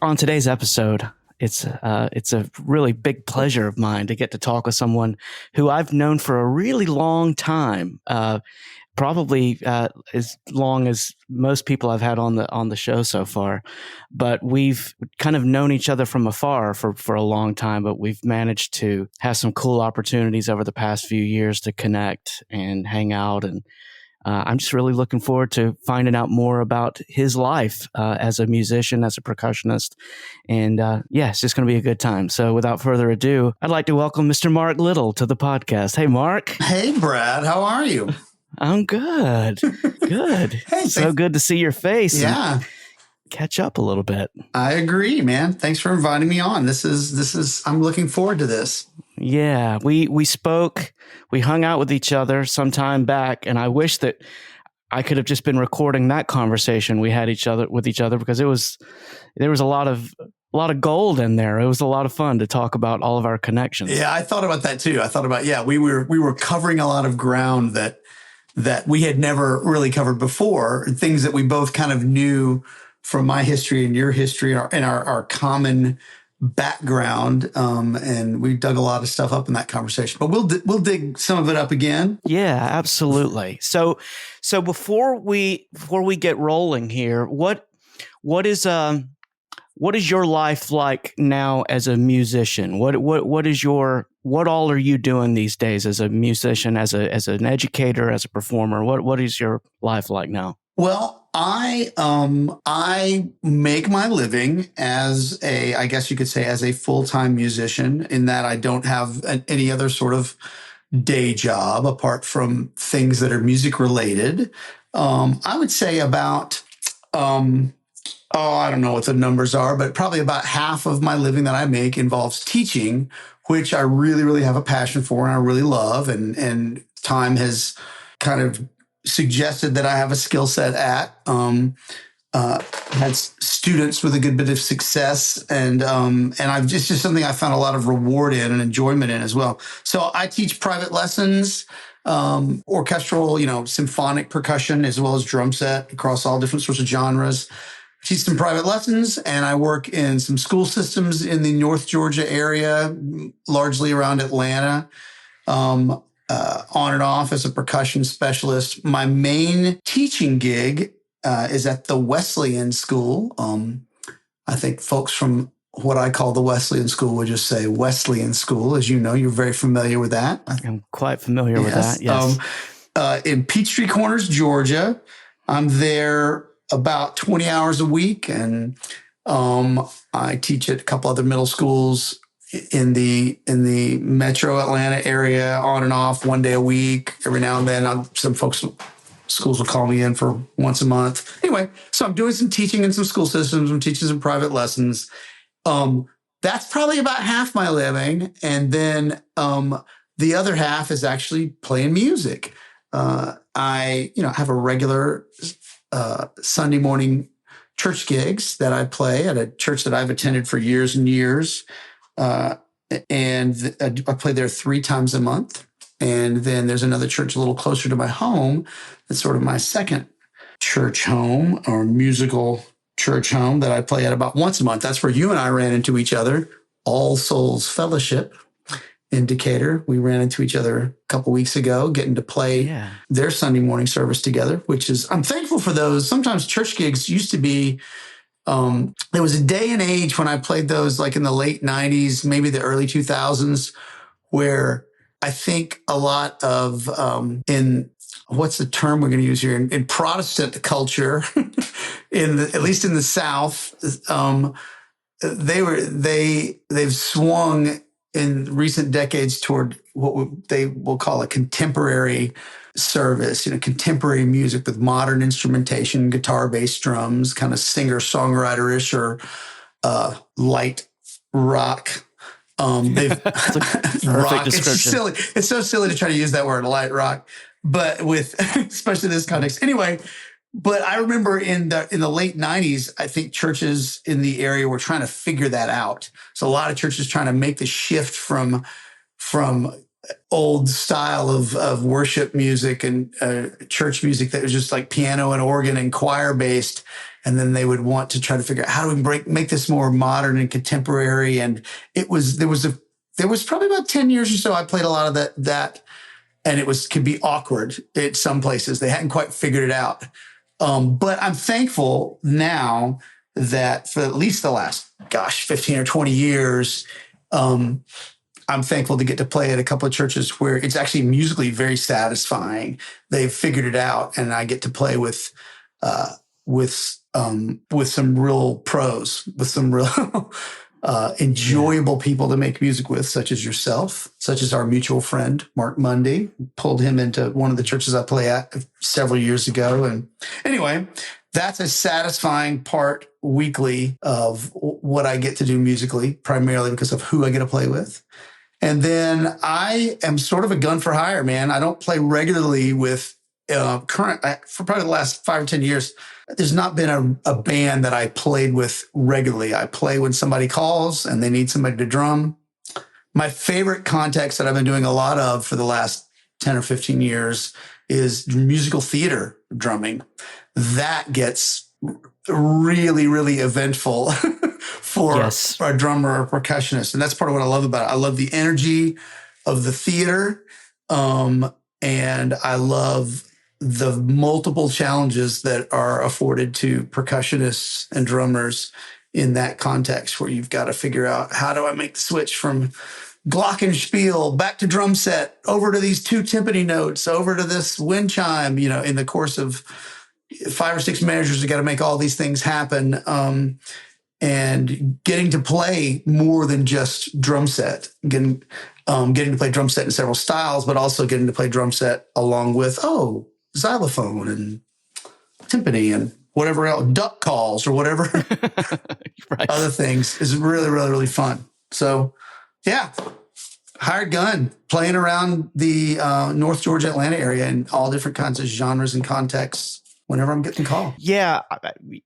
on today's episode, it's a really big pleasure of mine to get to talk with someone who I've known for a really long time, probably as long as most people I've had on the show so far. But we've kind of known each other from afar for a long time, but we've managed to have some cool opportunities over the past few years to connect and hang out. And I'm just really looking forward to finding out more about his life as a musician, as a percussionist. And it's just going to be a good time. So without further ado, I'd like to welcome Mr. Mark Little to the podcast. Hey, Mark. Hey, Brad. How are you? I'm good. Good. Hey, so good to see your face. Yeah. Catch up a little bit. I agree, man. Thanks for inviting me on. This is I'm looking forward to this. Yeah, we spoke, we hung out with each other some time back, and I wish that I could have just been recording that conversation we had with each other because there was a lot of gold in there. It was a lot of fun to talk about all of our connections. Yeah, I thought about that too. I thought about we were covering a lot of ground that we had never really covered before, things that we both kind of knew from my history and your history and our common background, and we dug a lot of stuff up in that conversation. But we'll dig some of it up again. Yeah, absolutely. So before we get rolling here, what is your life like now as a musician? What all are you doing these days as a musician, as an educator, as a performer? What is your life like now? Well, I make my living as I guess you could say, as a full-time musician, in that I don't have any other sort of day job apart from things that are music related. I would say about, I don't know what the numbers are, but probably about half of my living that I make involves teaching, which I really, really have a passion for and I really love. And time has kind of suggested that I have a skill set at. Had students with a good bit of success, and I've just something I found a lot of reward in and enjoyment in as well. So I teach private lessons, orchestral, symphonic percussion, as well as drum set across all different sorts of genres. I teach some private lessons, and I work in some school systems in the North Georgia area, largely around Atlanta. On and off as a percussion specialist. My main teaching gig is at the Wesleyan School. I think folks from what I call the Wesleyan School would just say Wesleyan School. As you know, you're very familiar with that. I'm quite familiar with that, yes. In Peachtree Corners, Georgia. I'm there about 20 hours a week, and I teach at a couple other middle schools in the metro Atlanta area, on and off, one day a week. Every now and then, some schools will call me in for once a month. Anyway, so I'm doing some teaching in some school systems. I'm teaching some private lessons. That's probably about half my living. And then the other half is actually playing music. I have a regular Sunday morning church gigs that I play at a church that I've attended for years and years. And I play there 3 times a month. And then there's another church a little closer to my home. That's sort of my second church home, or musical church home, that I play at about once a month. That's where you and I ran into each other. All Souls Fellowship in Decatur. We ran into each other a couple weeks ago, getting to play their Sunday morning service together, which is, I'm thankful for those. Sometimes church gigs used to be, there was a day and age when I played those, like in the late 90s, maybe the early 2000s, where I think a lot of, what's the term we're going to use here? In Protestant culture, at least in the South, they've swung in recent decades toward what they will call a contemporary service, contemporary music with modern instrumentation, guitar, bass, drums, kind of singer-songwriter-ish or light rock. That's a perfect description. It's so silly to try to use that word, light rock, but with especially this context. Anyway, but I remember in the late 90s, I think churches in the area were trying to figure that out. So a lot of churches trying to make the shift from old style of worship music and church music that was just like piano and organ and choir based, and then they would want to try to figure out how do we make this more modern and contemporary. And there was probably about 10 years or so I played a lot of that, and could be awkward at some places. They hadn't quite figured it out. But I'm thankful now that for at least the last, 15 or 20 years, I'm thankful to get to play at a couple of churches where it's actually musically very satisfying. They've figured it out, and I get to play with some real pros, with some real enjoyable people to make music with, such as yourself, such as our mutual friend, Mark Mundy. Pulled him into one of the churches I play at several years ago. And anyway, that's a satisfying part weekly of what I get to do musically, primarily because of who I get to play with. And then I am sort of a gun for hire, man. I don't play regularly with for probably the last 5 or 10 years. There's not been a band that I played with regularly. I play when somebody calls and they need somebody to drum. My favorite context that I've been doing a lot of for the last 10 or 15 years is musical theater drumming. That gets really, really eventful for a drummer or a percussionist. And that's part of what I love about it. I love the energy of the theater. And I love the multiple challenges that are afforded to percussionists and drummers in that context, where you've got to figure out, how do I make the switch from glockenspiel back to drum set, over to these 2 timpani notes, over to this wind chime, in the course of 5 or 6 measures. You got to make all these things happen. And getting to play more than just drum set, getting to play drum set in several styles, but also getting to play drum set along with, xylophone and timpani and whatever else, duck calls or whatever right. Other things is really, really, really fun. So yeah, hired gun, playing around the North Georgia, Atlanta area in all different kinds of genres and contexts whenever I'm getting called. Yeah.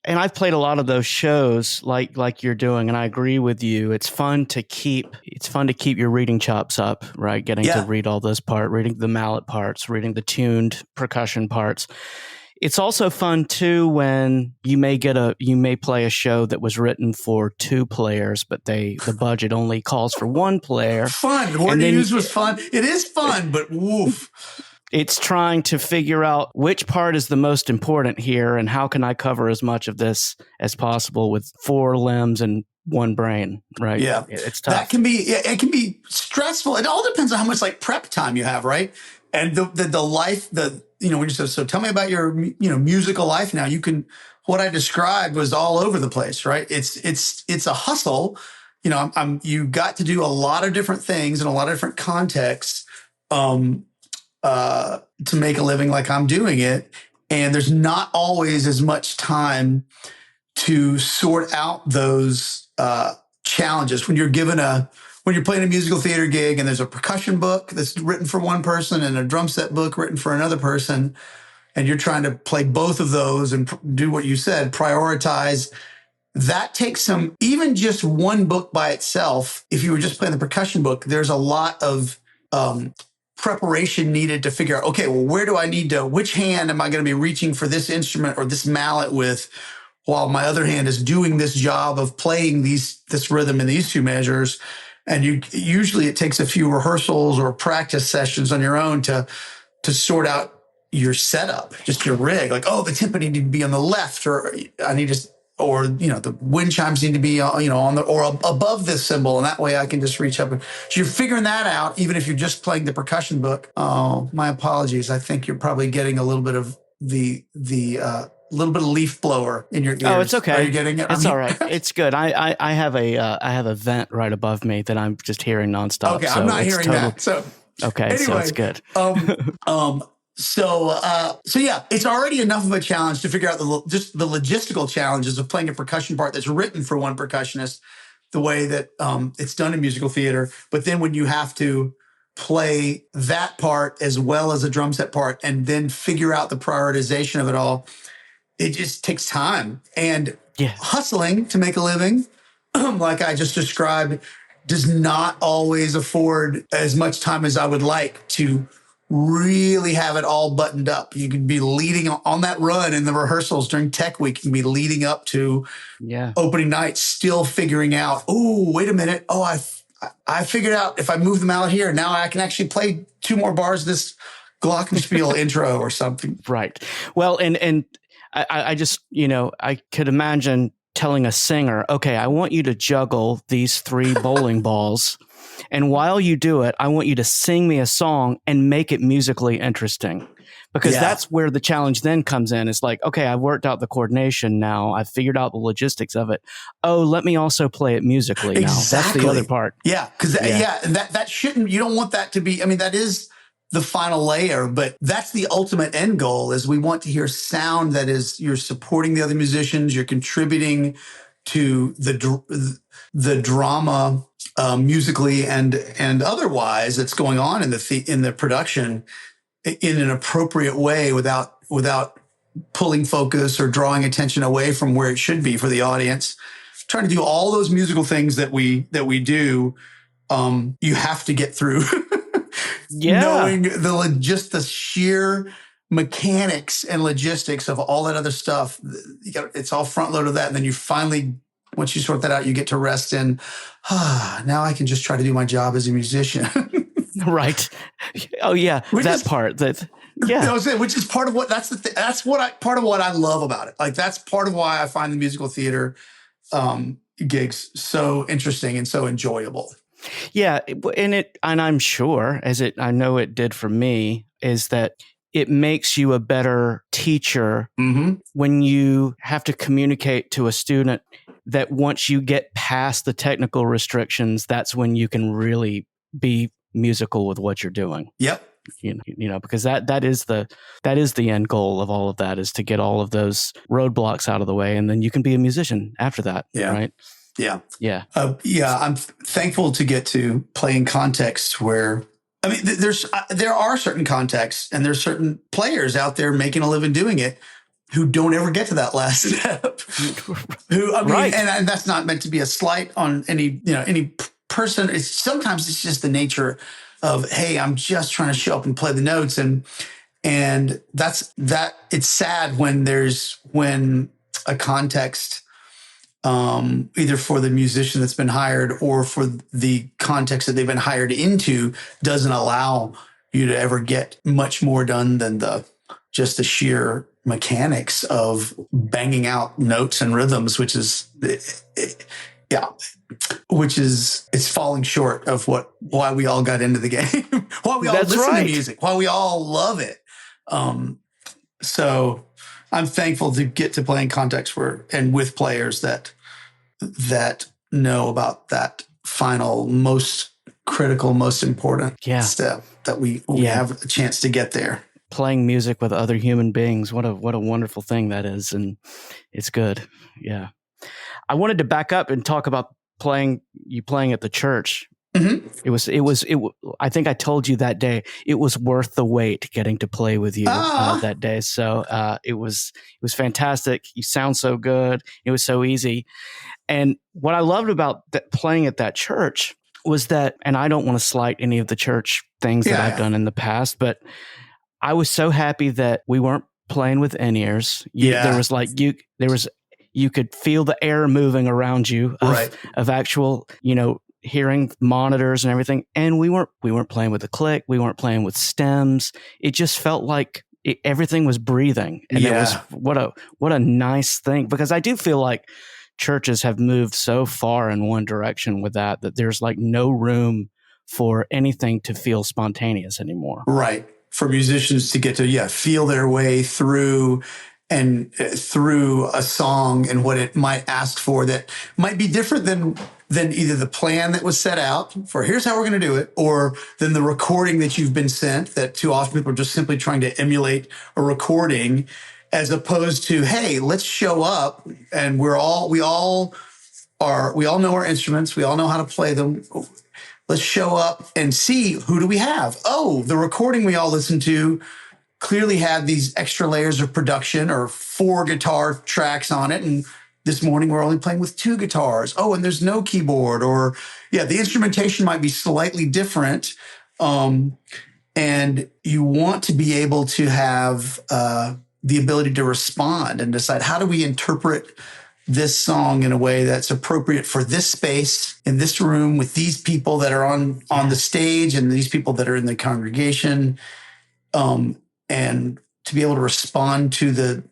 And I've played a lot of those shows like you're doing. And I agree with you. It's fun to keep your reading chops up, right? Getting to read all those parts, reading the mallet parts, reading the tuned percussion parts. It's also fun too when you may play a show that was written for 2 players, but the budget only calls for 1 player. Fun. The word you used was fun. It is fun, but woof. It's trying to figure out which part is the most important here and how can I cover as much of this as possible with 4 limbs and 1 brain, right? Yeah. It's tough. It can be stressful. It all depends on how much prep time you have, right? And the life, when you said, so tell me about your, musical life now. What I described was all over the place, right? It's a hustle. You got to do a lot of different things in a lot of different contexts, to make a living like I'm doing it. And there's not always as much time to sort out those challenges when you're playing a musical theater gig and there's a percussion book that's written for one person and a drum set book written for another person. And you're trying to play both of those and do what you said, prioritize. That takes even just one book by itself. If you were just playing the percussion book, there's a lot of preparation needed to figure out, okay, well, which hand am I going to be reaching for this instrument or this mallet with, while my other hand is doing this job of playing this rhythm in these 2 measures. And usually it takes a few rehearsals or practice sessions on your own to sort out your setup, just your rig. Like, the timpani need to be on the left, or the wind chimes need to be, on or above this cymbal. And that way I can just reach up. So you're figuring that out, even if you're just playing the percussion book. Oh, my apologies. I think you're probably getting a little bit of the little bit of leaf blower in your ears. Oh, it's okay. Are you getting it? It's all right. It's good. I have a vent right above me that I'm just hearing nonstop. Okay, I'm not hearing that. So okay, anyway, so it's good. So yeah, it's already enough of a challenge to figure out just the logistical challenges of playing a percussion part that's written for one percussionist, the way that it's done in musical theater. But then when you have to play that part as well as a drum set part and then figure out the prioritization of it all, it just takes time. And hustling to make a living, like I just described, does not always afford as much time as I would like to really have it all buttoned up. You could be leading on that run in the rehearsals during tech week. You can be leading up to opening night, still figuring out, oh, wait a minute. Oh, I figured out if I move them out here, now I can actually play 2 more bars of this glockenspiel intro or something. Right. Well, and I just, I could imagine telling a singer, okay, I want you to juggle these 3 bowling balls. And while you do it, I want you to sing me a song and make it musically interesting. Because that's where the challenge then comes in. It's like, okay, I've worked out the coordination now. I've figured out the logistics of it. Oh, let me also play it musically now. That's the other part. Yeah. Because that shouldn't, you don't want that to be, I mean, that is the final layer, but that's the ultimate end goal. Is we want to hear sound that is, you're supporting the other musicians, you're contributing to the drama musically and otherwise that's going on in the production in an appropriate way without pulling focus or drawing attention away from where it should be for the audience. Trying to do all those musical things that we do, you have to get through. Knowing just the sheer mechanics and logistics of all that other stuff. It's all front loaded of that. And then you finally, once you sort that out, you get to rest in, now I can just try to do my job as a musician. Right. Oh yeah. Which is part. Which is part of what, part of what I love about it. Like that's part of why I find the musical theater gigs so interesting and so enjoyable. Yeah. And I'm sure, I know it did for me, is that it makes you a better teacher when you have to communicate to a student that once you get past the technical restrictions, that's when you can really be musical with what you're doing. Yep. Because that is the end goal of all of that, is to get all of those roadblocks out of the way, and then you can be a musician after that. Yeah. Right. Yeah. Yeah. I'm thankful to get to play in contexts where, I mean, there are certain contexts and there's certain players out there making a living doing it who don't ever get to that last step. And that's not meant to be a slight on any person. Sometimes it's just the nature of, hey, I'm just trying to show up and play the notes. And it's sad when a context, either for the musician that's been hired or for the context that they've been hired into, doesn't allow you to ever get much more done than just the sheer mechanics of banging out notes and rhythms, which is it's falling short of why we all got into the game, why we all listen to music, why we all love it. So I'm thankful to get to play in context and with players that know about that final, most critical, most important step that we have a chance to get there. Playing music with other human beings. What a wonderful thing that is. And it's good. Yeah. I wanted to back up and talk about playing at the church. Mm-hmm. I think I told you that day, it was worth the wait getting to play with you that day. So it was fantastic. You sound so good. It was so easy. And what I loved about playing at that church was that, and I don't want to slight any of the church things that I've done in the past, but I was so happy that we weren't playing with in-ears. You could feel the air moving around you of actual, hearing monitors and everything. And we weren't playing with the click. We weren't playing with stems. It just felt like everything was breathing. And it was what a nice thing, because I do feel like churches have moved so far in one direction with that there's like no room for anything to feel spontaneous anymore. Right. For musicians to get to, feel their way through a song and what it might ask for that might be different than either the plan that was set out for here's how we're going to do it, or than the recording that you've been sent, that too often people are just simply trying to emulate a recording, as opposed to, hey, let's show up and we all know our instruments. We all know how to play them. Let's show up and see, who do we have? Oh, the recording we all listened to clearly had these extra layers of production or 4 guitar tracks on it. And this morning we're only playing with 2 guitars. Oh, and there's no keyboard, or the instrumentation might be slightly different. And you want to be able to have the ability to respond and decide, how do we interpret this song in a way that's appropriate for this space in this room with these people that are on the stage and these people that are in the congregation, and to be able to respond to the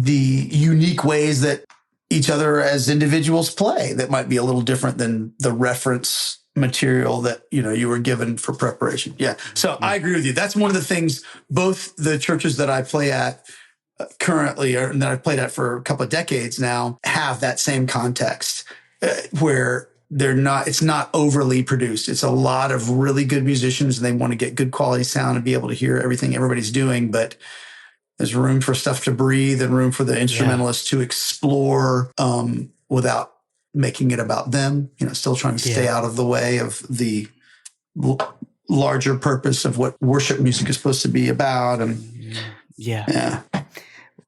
unique ways that each other as individuals play that might be a little different than the reference material that you were given for preparation. Yeah. So I agree with you. That's one of the things both the churches that I play at currently, and that I've played at for a couple of decades now, have that same context where it's not overly produced. It's a lot of really good musicians and they want to get good quality sound and be able to hear everything everybody's doing, but there's room for stuff to breathe and room for the instrumentalist to explore without making it about them, still trying to stay out of the way of the larger purpose of what worship music is supposed to be about. And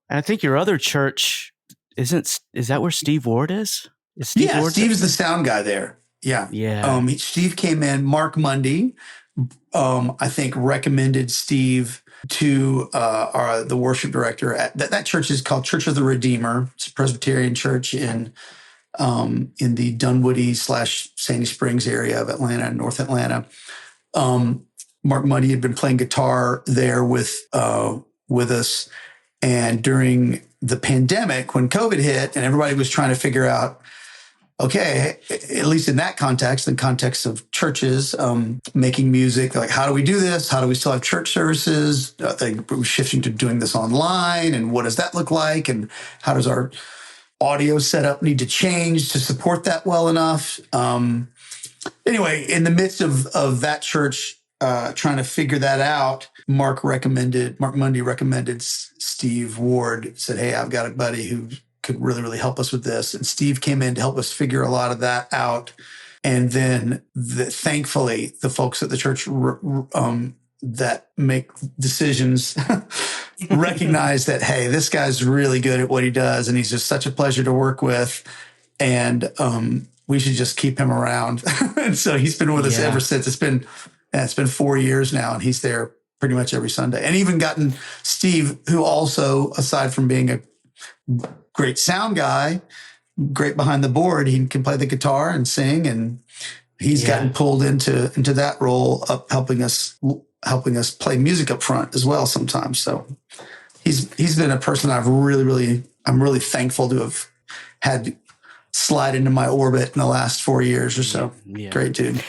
and I think your other church is that where Steve Ward is? Steve is the sound guy there. Yeah. Steve came in, Mark Mundy, I think recommended Steve to the worship director at that church is called Church of the Redeemer. It's a Presbyterian church in the Dunwoody / Sandy Springs area of Atlanta, North Atlanta. Mark Mundy had been playing guitar there with us. And during the pandemic, when COVID hit and everybody was trying to figure out, okay, at least in that context, in context of churches making music, like, how do we do this? How do we still have church services? They were shifting to doing this online. And what does that look like? And how does our audio setup need to change to support that well enough? Anyway, in the midst of that church trying to figure that out, Mark Mundy recommended Steve Ward, said, hey, I've got a buddy who could really, really help us with this. And Steve came in to help us figure a lot of that out. And then thankfully, the folks at the church that make decisions recognize that, hey, this guy's really good at what he does. And he's just such a pleasure to work with. And we should just keep him around. And so he's been with us ever since. It's been 4 years now, and he's there pretty much every Sunday. And even gotten Steve, who also, aside from being a great sound guy, great behind the board, he can play the guitar and sing, and he's gotten pulled into that role of helping us play music up front as well sometimes. So he's been a person I'm really thankful to have had slide into my orbit in the last 4 years or so. Great dude.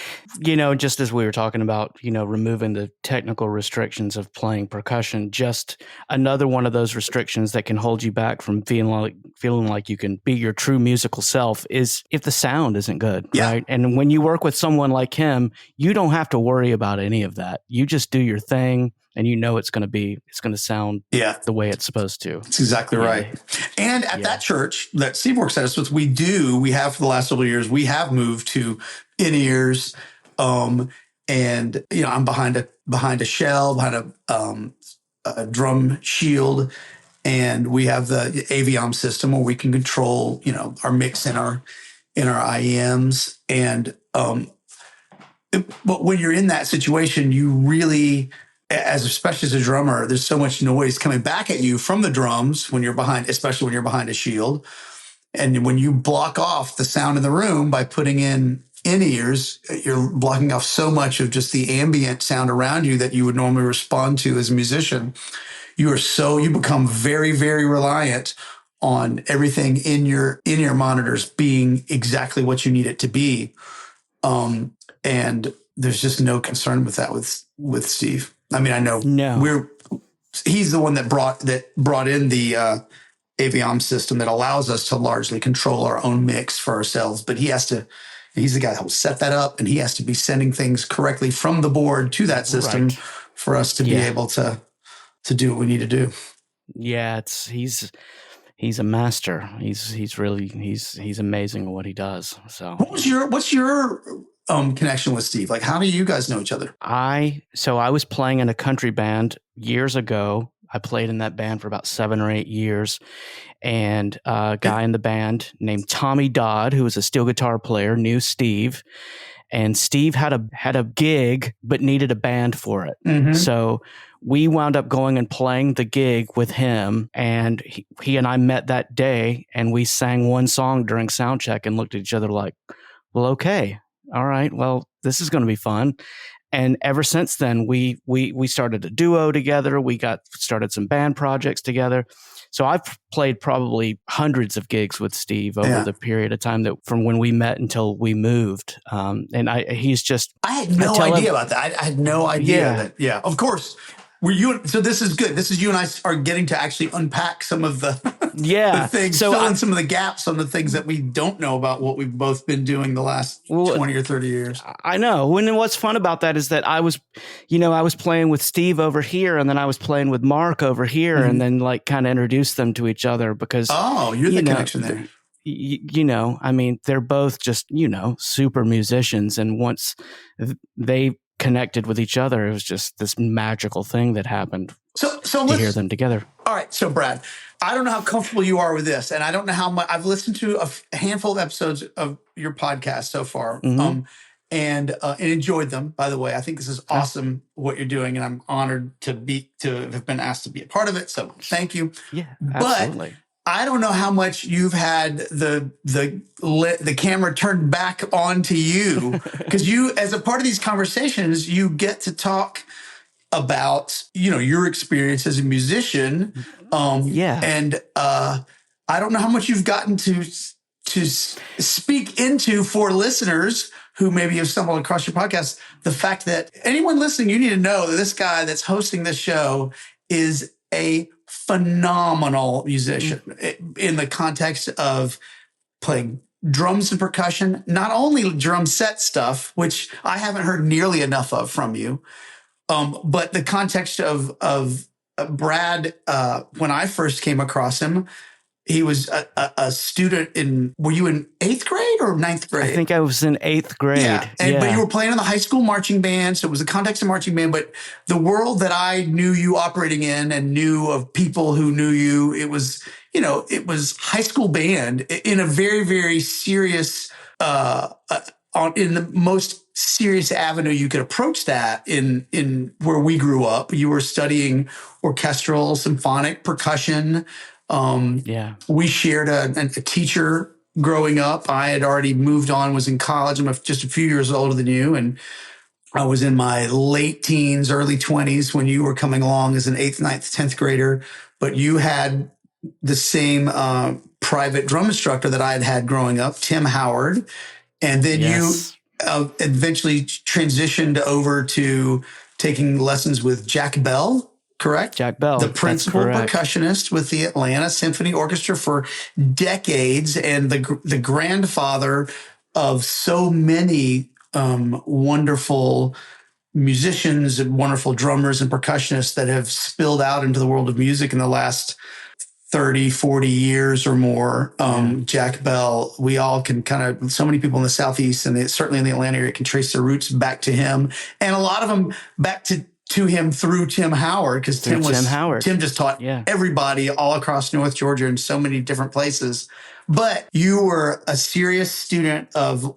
Just as we were talking about, removing the technical restrictions of playing percussion, just another one of those restrictions that can hold you back from feeling like you can be your true musical self is if the sound isn't good, right? And when you work with someone like him, you don't have to worry about any of that. You just do your thing, and it's going to sound the way it's supposed to. That's exactly right. And at that church that Steve works at us with, we have for the last several years, we have moved to in-ears. And I'm behind a shell, behind a drum shield, and we have the Aviom system where we can control, our mix in our IEMs. And but when you're in that situation, you really, especially as a drummer, there's so much noise coming back at you from the drums especially when you're behind a shield. And when you block off the sound in the room by putting in ears, you're blocking off so much of just the ambient sound around you that you would normally respond to as a musician. You become very, very reliant on everything in your monitors being exactly what you need it to be. And there's just no concern with that with Steve. I mean, I know he's the one that brought in the Aviom system that allows us to largely control our own mix for ourselves, but he's the guy that will set that up, and he has to be sending things correctly from the board to that system for us to be able to do what we need to do. Yeah, he's a master. He's amazing at what he does. So what's your connection with Steve? Like, how do you guys know each other? I was playing in a country band years ago. I played in that band for about 7 or 8 years. And a guy in the band named Tommy Dodd, who was a steel guitar player, knew Steve. and Steve had a gig but needed a band for it. Mm-hmm. So we wound up going and playing the gig with him, and he and I met that day, and we sang one song during sound check and looked at each other like, well, okay, all right, well, this is going to be fun. And ever since then, we started a duo together. We started some band projects together. So I've played probably hundreds of gigs with Steve over the period of time that from when we met until we moved. And he's just. I had no idea about that. I had no idea that. Yeah, of course. So this is good. This is you and I are getting to actually unpack some of the, the things, on some of the gaps on the things that we don't know about what we've both been doing the last 20 or 30 years. I know. And what's fun about that is that I was playing with Steve over here, and then I was playing with Mark over here, and then like kind of introduced them to each other because you're the connection there. I mean, they're both just super musicians, and once they connected with each other, it was just this magical thing that happened. So to hear them together. All right, so Brad, I don't know how comfortable you are with this, and I don't know how much I've listened to a handful of episodes of your podcast so far, and enjoyed them. By the way, I think this is awesome what you're doing, and I'm honored to have been asked to be a part of it. So thank you. Yeah, absolutely. But I don't know how much you've had the camera turned back onto you, because you, as a part of these conversations, you get to talk about your experience as a musician. And I don't know how much you've gotten to speak into for listeners who maybe have stumbled across your podcast. The fact that anyone listening, you need to know that this guy that's hosting this show is a phenomenal musician in the context of playing drums and percussion, not only drum set stuff, which I haven't heard nearly enough of from you, but the context of Brad, when I first came across him, he was a student were you in 8th grade or 9th grade? I think I was in 8th grade. Yeah. But you were playing in the high school marching band. So it was the context of marching band, but the world that I knew you operating in and knew of people who knew you, it was high school band in a very, very serious, in the most serious avenue you could approach that in where we grew up. You were studying orchestral, symphonic, percussion. We shared a teacher growing up. I had already moved on, was in college. I'm just a few years older than you. And I was in my late teens, early 20s when you were coming along as an 8th, 9th, 10th grader. But you had the same private drum instructor that I had growing up, Tim Howard. And then you eventually transitioned over to taking lessons with Jack Bell. Correct? Jack Bell. The principal percussionist with the Atlanta Symphony Orchestra for decades, and the grandfather of so many wonderful musicians and wonderful drummers and percussionists that have spilled out into the world of music in the last 30, 40 years or more. Jack Bell, we all can so many people in the Southeast and certainly in the Atlanta area can trace their roots back to him, and a lot of them back to him through Tim Howard, because Tim just taught everybody all across North Georgia in so many different places. But you were a serious student of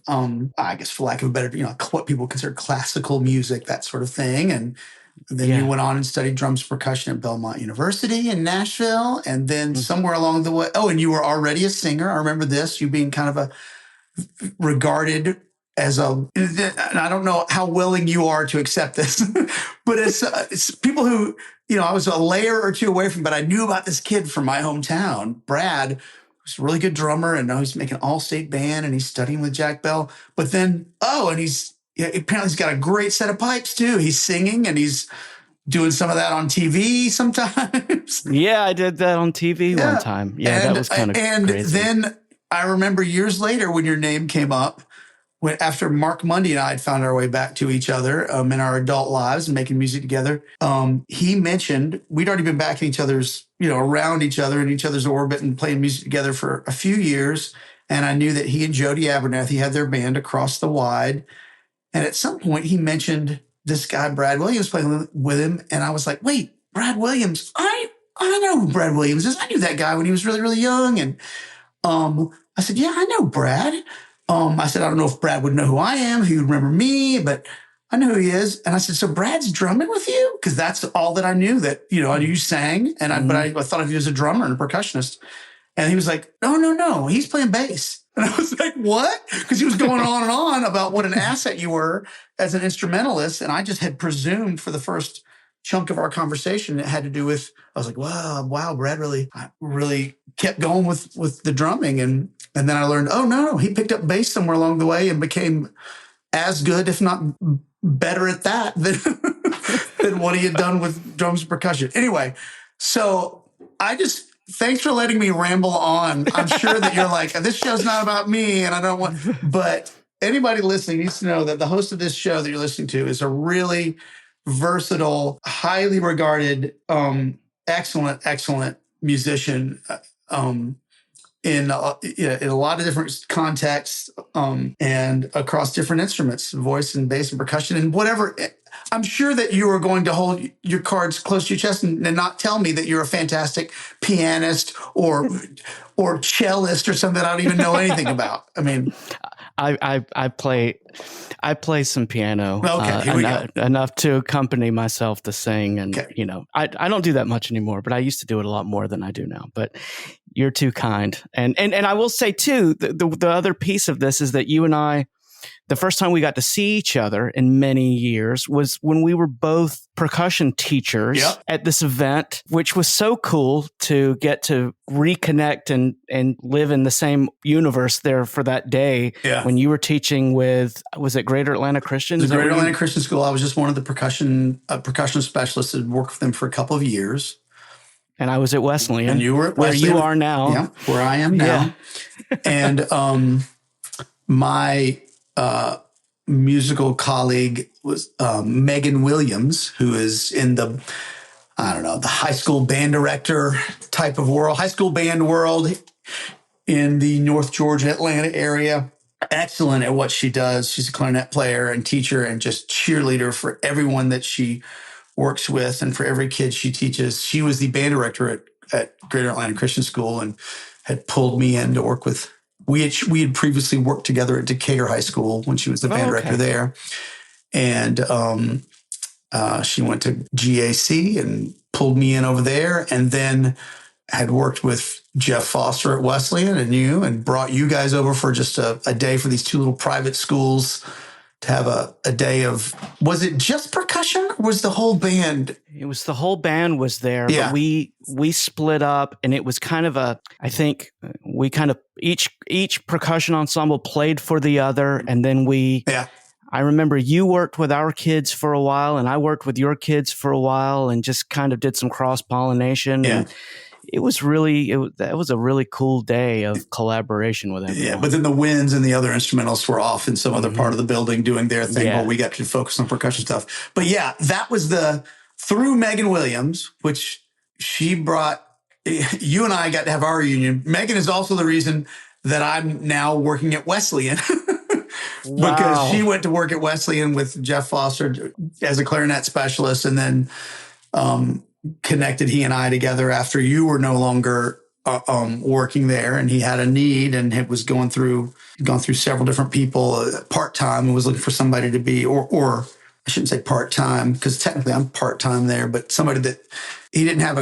I guess for lack of a better, what people consider classical music, that sort of thing. And then you went on and studied drums and percussion at Belmont University in Nashville. And then somewhere along the way, and you were already a singer. I remember this, you being kind of regarded as and I don't know how willing you are to accept this, but it's people who, I was a layer or two away from, but I knew about this kid from my hometown, Brad, who's a really good drummer, and now he's making an all-state band, and he's studying with Jack Bell. But then, and apparently he's got a great set of pipes too. He's singing, and he's doing some of that on TV sometimes. Yeah, I did that on TV one time. Yeah, that was kind of crazy. And then I remember years later when your name came up, after Mark Mundy and I had found our way back to each other in our adult lives and making music together, he mentioned we'd already been back in each other's, around each other in each other's orbit and playing music together for a few years. And I knew that he and Jody Abernathy had their band Across the Wide. And at some point he mentioned this guy, Brad Williams, playing with him. And I was like, wait, Brad Williams, I know who Brad Williams is. I knew that guy when he was really, really young. And I said, yeah, I know Brad. I said, I don't know if Brad would know who I am, if he would remember me, but I know who he is. And I said, so Brad's drumming with you? Because that's all that I knew, that, you sang, but I thought of you as a drummer and a percussionist. And he was like, no, he's playing bass. And I was like, what? Because he was going on and on about what an asset you were as an instrumentalist. And I just had presumed for the first chunk of our conversation, it had to do with, I was like, wow, Brad really kept going with the drumming. And then I learned, oh, no, he picked up bass somewhere along the way and became as good, if not better at that than what he had done with drums and percussion. Anyway, so thanks for letting me ramble on. I'm sure that you're like, this show's not about me and I don't want, but anybody listening needs to know that the host of this show that you're listening to is a really versatile, highly regarded, excellent musician, in a lot of different contexts, and across different instruments, voice and bass and percussion and whatever. I'm sure that you are going to hold your cards close to your chest and not tell me that you're a fantastic pianist or cellist or something I don't even know anything about. I mean, I play some piano, enough to accompany myself to sing, and okay. I don't do that much anymore, but I used to do it a lot more than I do now. But you're too kind, and I will say too, the other piece of this is that you and I, the first time we got to see each other in many years was when we were both percussion teachers at this event, which was so cool to get to reconnect and live in the same universe there for that day. Yeah. When you were teaching with, was it Greater Atlanta Christian? The Greater Atlanta Christian School. I was just one of the percussion specialists that worked with them for a couple of years. And I was at Wesleyan. And you were at Wesleyan. Where you are now. Yeah, where I am now. Yeah. And my musical colleague was Megan Williams, who is in the high school band director type of world, high school band world in the North Georgia, Atlanta area. Excellent at what she does. She's a clarinet player and teacher and just cheerleader for everyone that she works with and for every kid she teaches. She was the band director at Greater Atlanta Christian School and had pulled me in to work with. We had previously worked together at Decatur High School when she was the band director there. And she went to GAC and pulled me in over there, and then had worked with Jeff Foster at Wesleyan and brought you guys over for just a day for these two little private schools to have a day of, was it just percussion or was the whole band? It was the whole band was there, yeah. But we split up, and it was kind of I think we kind of, each percussion ensemble played for the other. And then I remember you worked with our kids for a while and I worked with your kids for a while and just kind of did some cross-pollination. Yeah. And it was that was a really cool day of collaboration with everyone. Yeah, but then the winds and the other instrumentalists were off in some other part of the building doing their thing while we got to focus on percussion stuff. But yeah, that was through Megan Williams, which she brought, you and I got to have our reunion. Megan is also the reason that I'm now working at Wesleyan. Wow. Because she went to work at Wesleyan with Jeff Foster as a clarinet specialist, and then connected he and I together after you were no longer working there, and he had a need and it was gone through several different people part-time and was looking for somebody to be, or I shouldn't say part-time because technically I'm part-time there, but somebody that he didn't have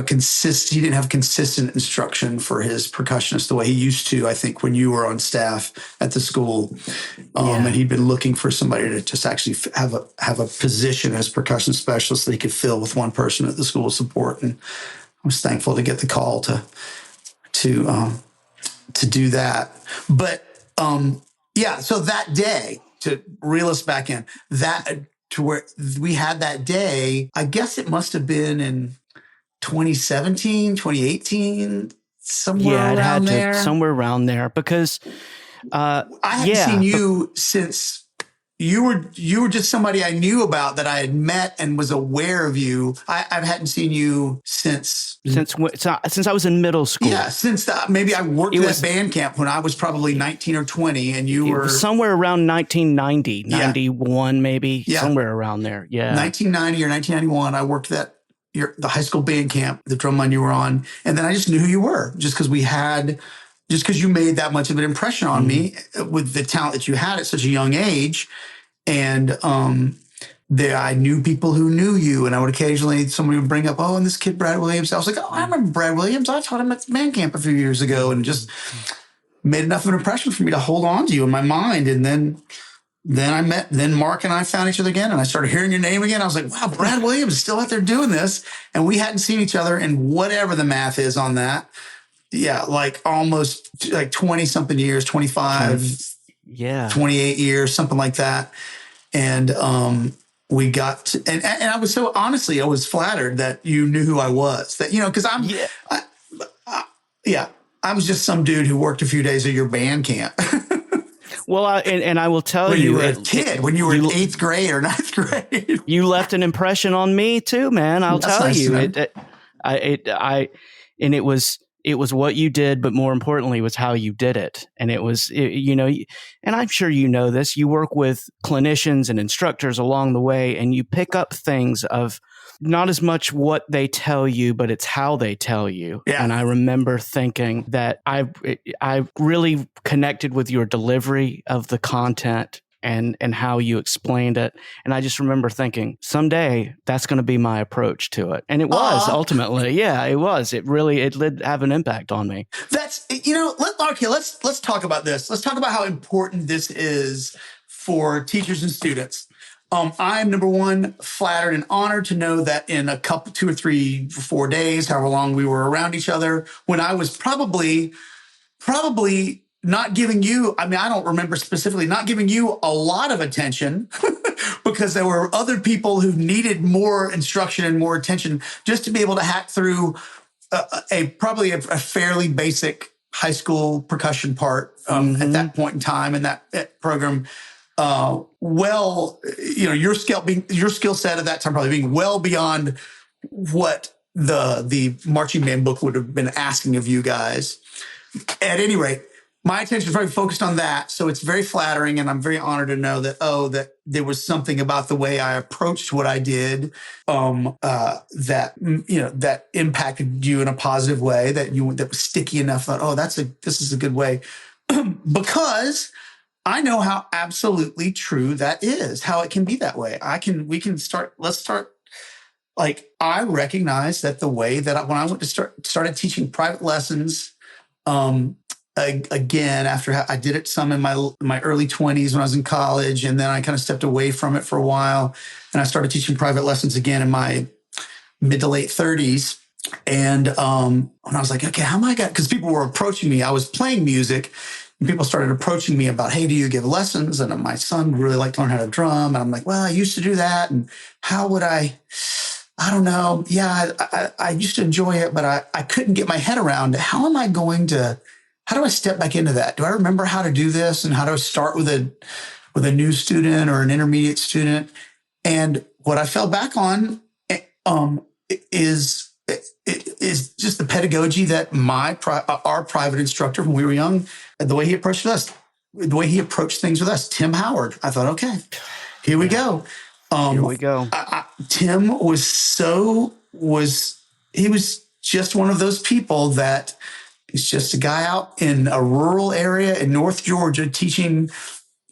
consistent instruction for his percussionist the way he used to, I think, when you were on staff at the school. And he'd been looking for somebody to just actually have a position as percussion specialist that he could fill with one person at the school support. And I was thankful to get the call to do that. But so that day, to reel us back in, to where we had that day, I guess it must have been in 2017, 2018, somewhere around there, because I hadn't seen you since you were just somebody I knew about that I had met and was aware of you. I hadn't seen you since I was in middle school. Yeah, since maybe I worked at band camp when I was probably 19 or 20, and you were somewhere around 1990, 91 maybe, somewhere around there. Yeah, 1990 or 1991. I worked at the high school band camp, the drumline you were on, and then I just knew who you were just because we had just because you made that much of an impression on me Mm-hmm. with the talent that you had at such a young age. And I knew people who knew you, and I would occasionally, somebody would bring up, oh, and this kid, Brad Williams. I was like, oh, I remember Brad Williams. I taught him at band camp a few years ago, and just made enough of an impression for me to hold on to you in my mind. And then Mark and I found each other again, and I started hearing your name again. I was like, wow, Brad Williams is still out there doing this. And we hadn't seen each other in whatever the math is on that. Yeah, like almost like 20 something years, 25, 28 years, something like that. And we got to, and I was so honestly, I was flattered that you knew who I was, that, because I was just some dude who worked a few days at your band camp. Well, and I will tell when you, you were a kid, when you were in 8th grade or 9th grade, you left an impression on me too, man. I'll tell nice you, and it was what you did, but more importantly, was how you did it. And it was, and I'm sure you know this. You work with clinicians and instructors along the way, and you pick up things of not as much what they tell you, but it's how they tell you. Yeah. And I remember thinking that I really connected with your delivery of the content and how you explained it. And I just remember thinking, someday that's going to be my approach to it. And it was ultimately. Yeah, it was. It did have an impact on me. That's, let's talk about this. Let's talk about how important this is for teachers and students. I'm, number one, flattered and honored to know that in a couple, 2 or 3 or 4 days, however long we were around each other, when I was probably not giving you, I don't remember specifically, not giving you a lot of attention because there were other people who needed more instruction and more attention just to be able to hack through probably a fairly basic high school percussion part at that point in time in that program. Your skill set at that time probably being well beyond what the marching band book would have been asking of you guys. At any rate, my attention is very focused on that. So it's very flattering, and I'm very honored to know that there was something about the way I approached what I did that impacted you in a positive way, that was sticky enough that, this is a good way. Because I know how absolutely true that is, how it can be that way. Let's start. Like, I recognize that the way that when I went to started teaching private lessons, again, after I did it some in my early 20s when I was in college, and then I kind of stepped away from it for a while, and I started teaching private lessons again in my mid to late 30s. And when I was like, okay, how am I going? Because people were approaching me. I was playing music, and people started approaching me about, hey, do you give lessons? And my son would really like to learn how to drum. And I'm like, well, I used to do that. And how would I don't know. Yeah, I used to enjoy it, but I couldn't get my head around how do I step back into that? Do I remember how to do this, and how do I start with a new student or an intermediate student? And what I fell back on is just the pedagogy that our private instructor when we were young, the way he approached us, the way he approached things with us, Tim Howard. I thought, okay, here we go. Here we go. Tim was just one of those people that he's just a guy out in a rural area in North Georgia teaching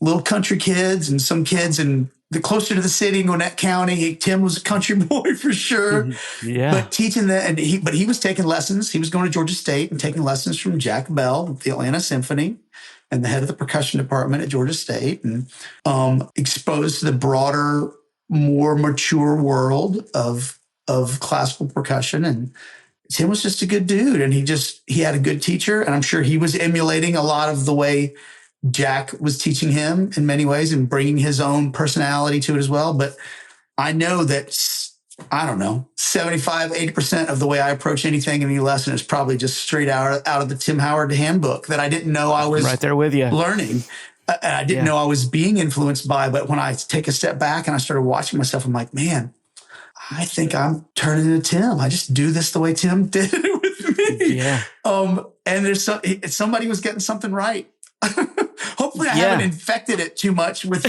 little country kids and some kids in the closer to the city in Gwinnett County. Tim was a country boy for sure. Yeah. But teaching that, but he was taking lessons. He was going to Georgia State and taking lessons from Jack Bell with the Atlanta Symphony and the head of the percussion department at Georgia State, and exposed to the broader, more mature world of classical percussion. And Tim was just a good dude, and he had a good teacher, and I'm sure he was emulating a lot of the way Jack was teaching him in many ways and bringing his own personality to it as well. But I know that, I don't know, 75, 80% of the way I approach anything in any lesson is probably just straight out of the Tim Howard handbook that I didn't know I was right there with you learning. And I didn't know I was being influenced by. But when I take a step back and I started watching myself, I'm like, man, I think I'm turning into Tim. I just do this the way Tim did it with me. Yeah. And somebody was getting something right. Hopefully I haven't infected it too much with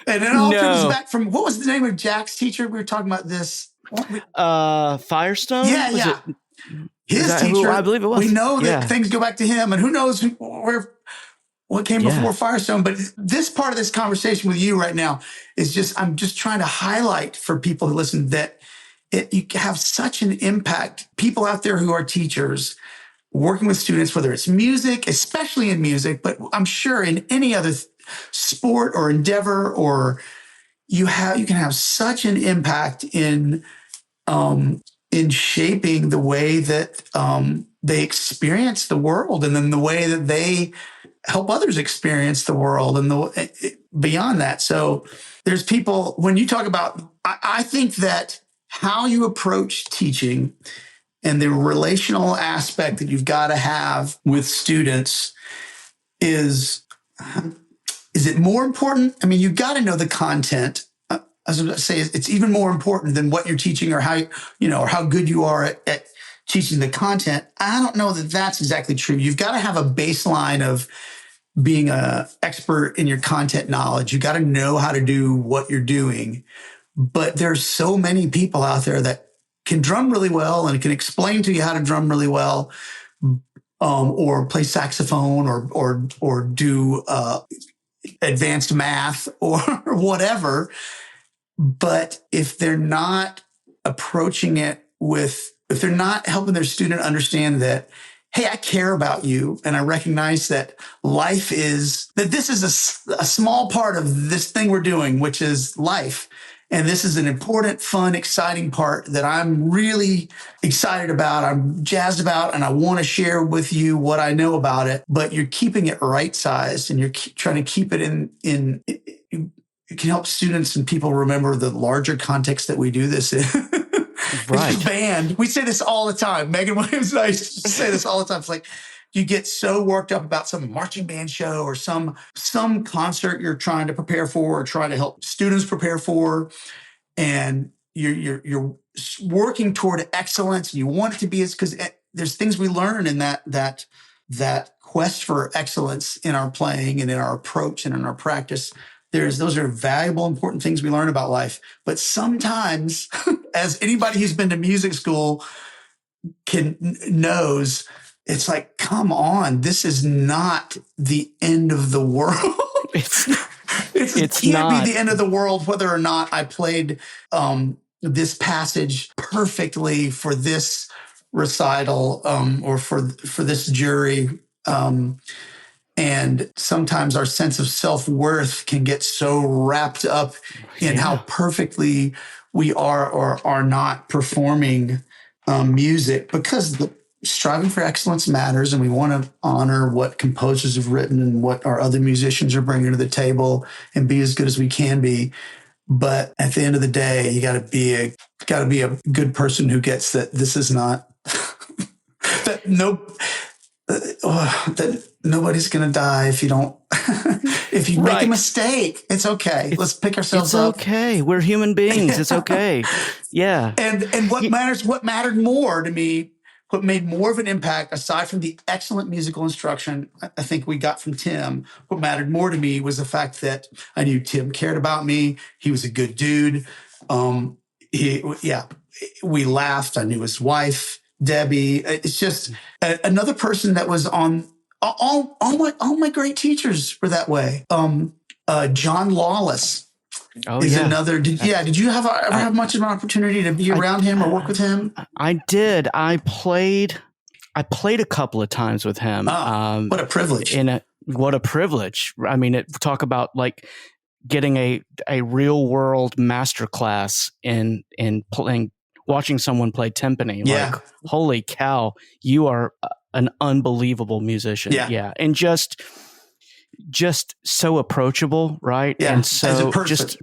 and it all comes back from, what was the name of Jack's teacher? We were talking about this. Firestone? Yeah. Is His that who I teacher, believe it we was? know that Yeah. things go back to him, and who knows what came Yeah. before Firestone. But this part of this conversation with you right now is just, I'm just trying to highlight for people who listen that you have such an impact. People out there who are teachers working with students, whether it's music, especially in music, but I'm sure in any other sport or endeavor, or you can have such an impact in shaping the way that they experience the world, and then the way that they help others experience the world, and beyond that. So there's people, when you talk about, I think that how you approach teaching and the relational aspect that you've got to have with students is it more important? I mean, you've got to know the content. I was going to say it's even more important than what you're teaching, or how good you are at teaching the content. I don't know that that's exactly true. You've got to have a baseline of being an expert in your content knowledge. You got to know how to do what you're doing. But there's so many people out there that can drum really well and can explain to you how to drum really well, or play saxophone, or do advanced math or whatever. But if they're not approaching it if they're not helping their student understand that, hey, I care about you, and I recognize that this is a small part of this thing we're doing, which is life. And this is an important, fun, exciting part that I'm really excited about, I'm jazzed about, and I want to share with you what I know about it. But you're keeping it right-sized, and you're trying to keep it in it can help students and people remember the larger context that we do this in. Right. It's a band. We say this all the time. Megan Williams and I say this all the time. It's like, you get so worked up about some marching band show or some concert you're trying to prepare for, or trying to help students prepare for, and you're working toward excellence. You want it to be, because there's things we learn in that quest for excellence in our playing and in our approach and in our practice. Those are valuable, important things we learn about life. But sometimes, as anybody who's been to music school knows, it's like, come on, this is not the end of the world. It can't not be the end of the world whether or not I played this passage perfectly for this recital, or for this jury. And sometimes our sense of self-worth can get so wrapped up in how perfectly we are or are not performing music, because striving for excellence matters, and we want to honor what composers have written and what our other musicians are bringing to the table, and be as good as we can be. But at the end of the day, you got to be a good person who gets that this is not that nobody's going to die if you don't, if you make a mistake. It's okay. Let's pick ourselves up. It's okay. We're human beings. It's okay. Yeah. And what mattered more to me, what made more of an impact, aside from the excellent musical instruction I think we got from Tim, what mattered more to me was the fact that I knew Tim cared about me. He was a good dude. We laughed. I knew his wife, Debbie. It's just another person that was on. All my great teachers were that way. John Lawless is another. Did you ever have much of an opportunity to be around him or work with him? I did. I played a couple of times with him. What a privilege! What a privilege! I mean, talk about like getting a real world masterclass in playing. Watching someone play timpani, like, holy cow, you are an unbelievable musician. Yeah. And just so approachable, right? Yeah. And so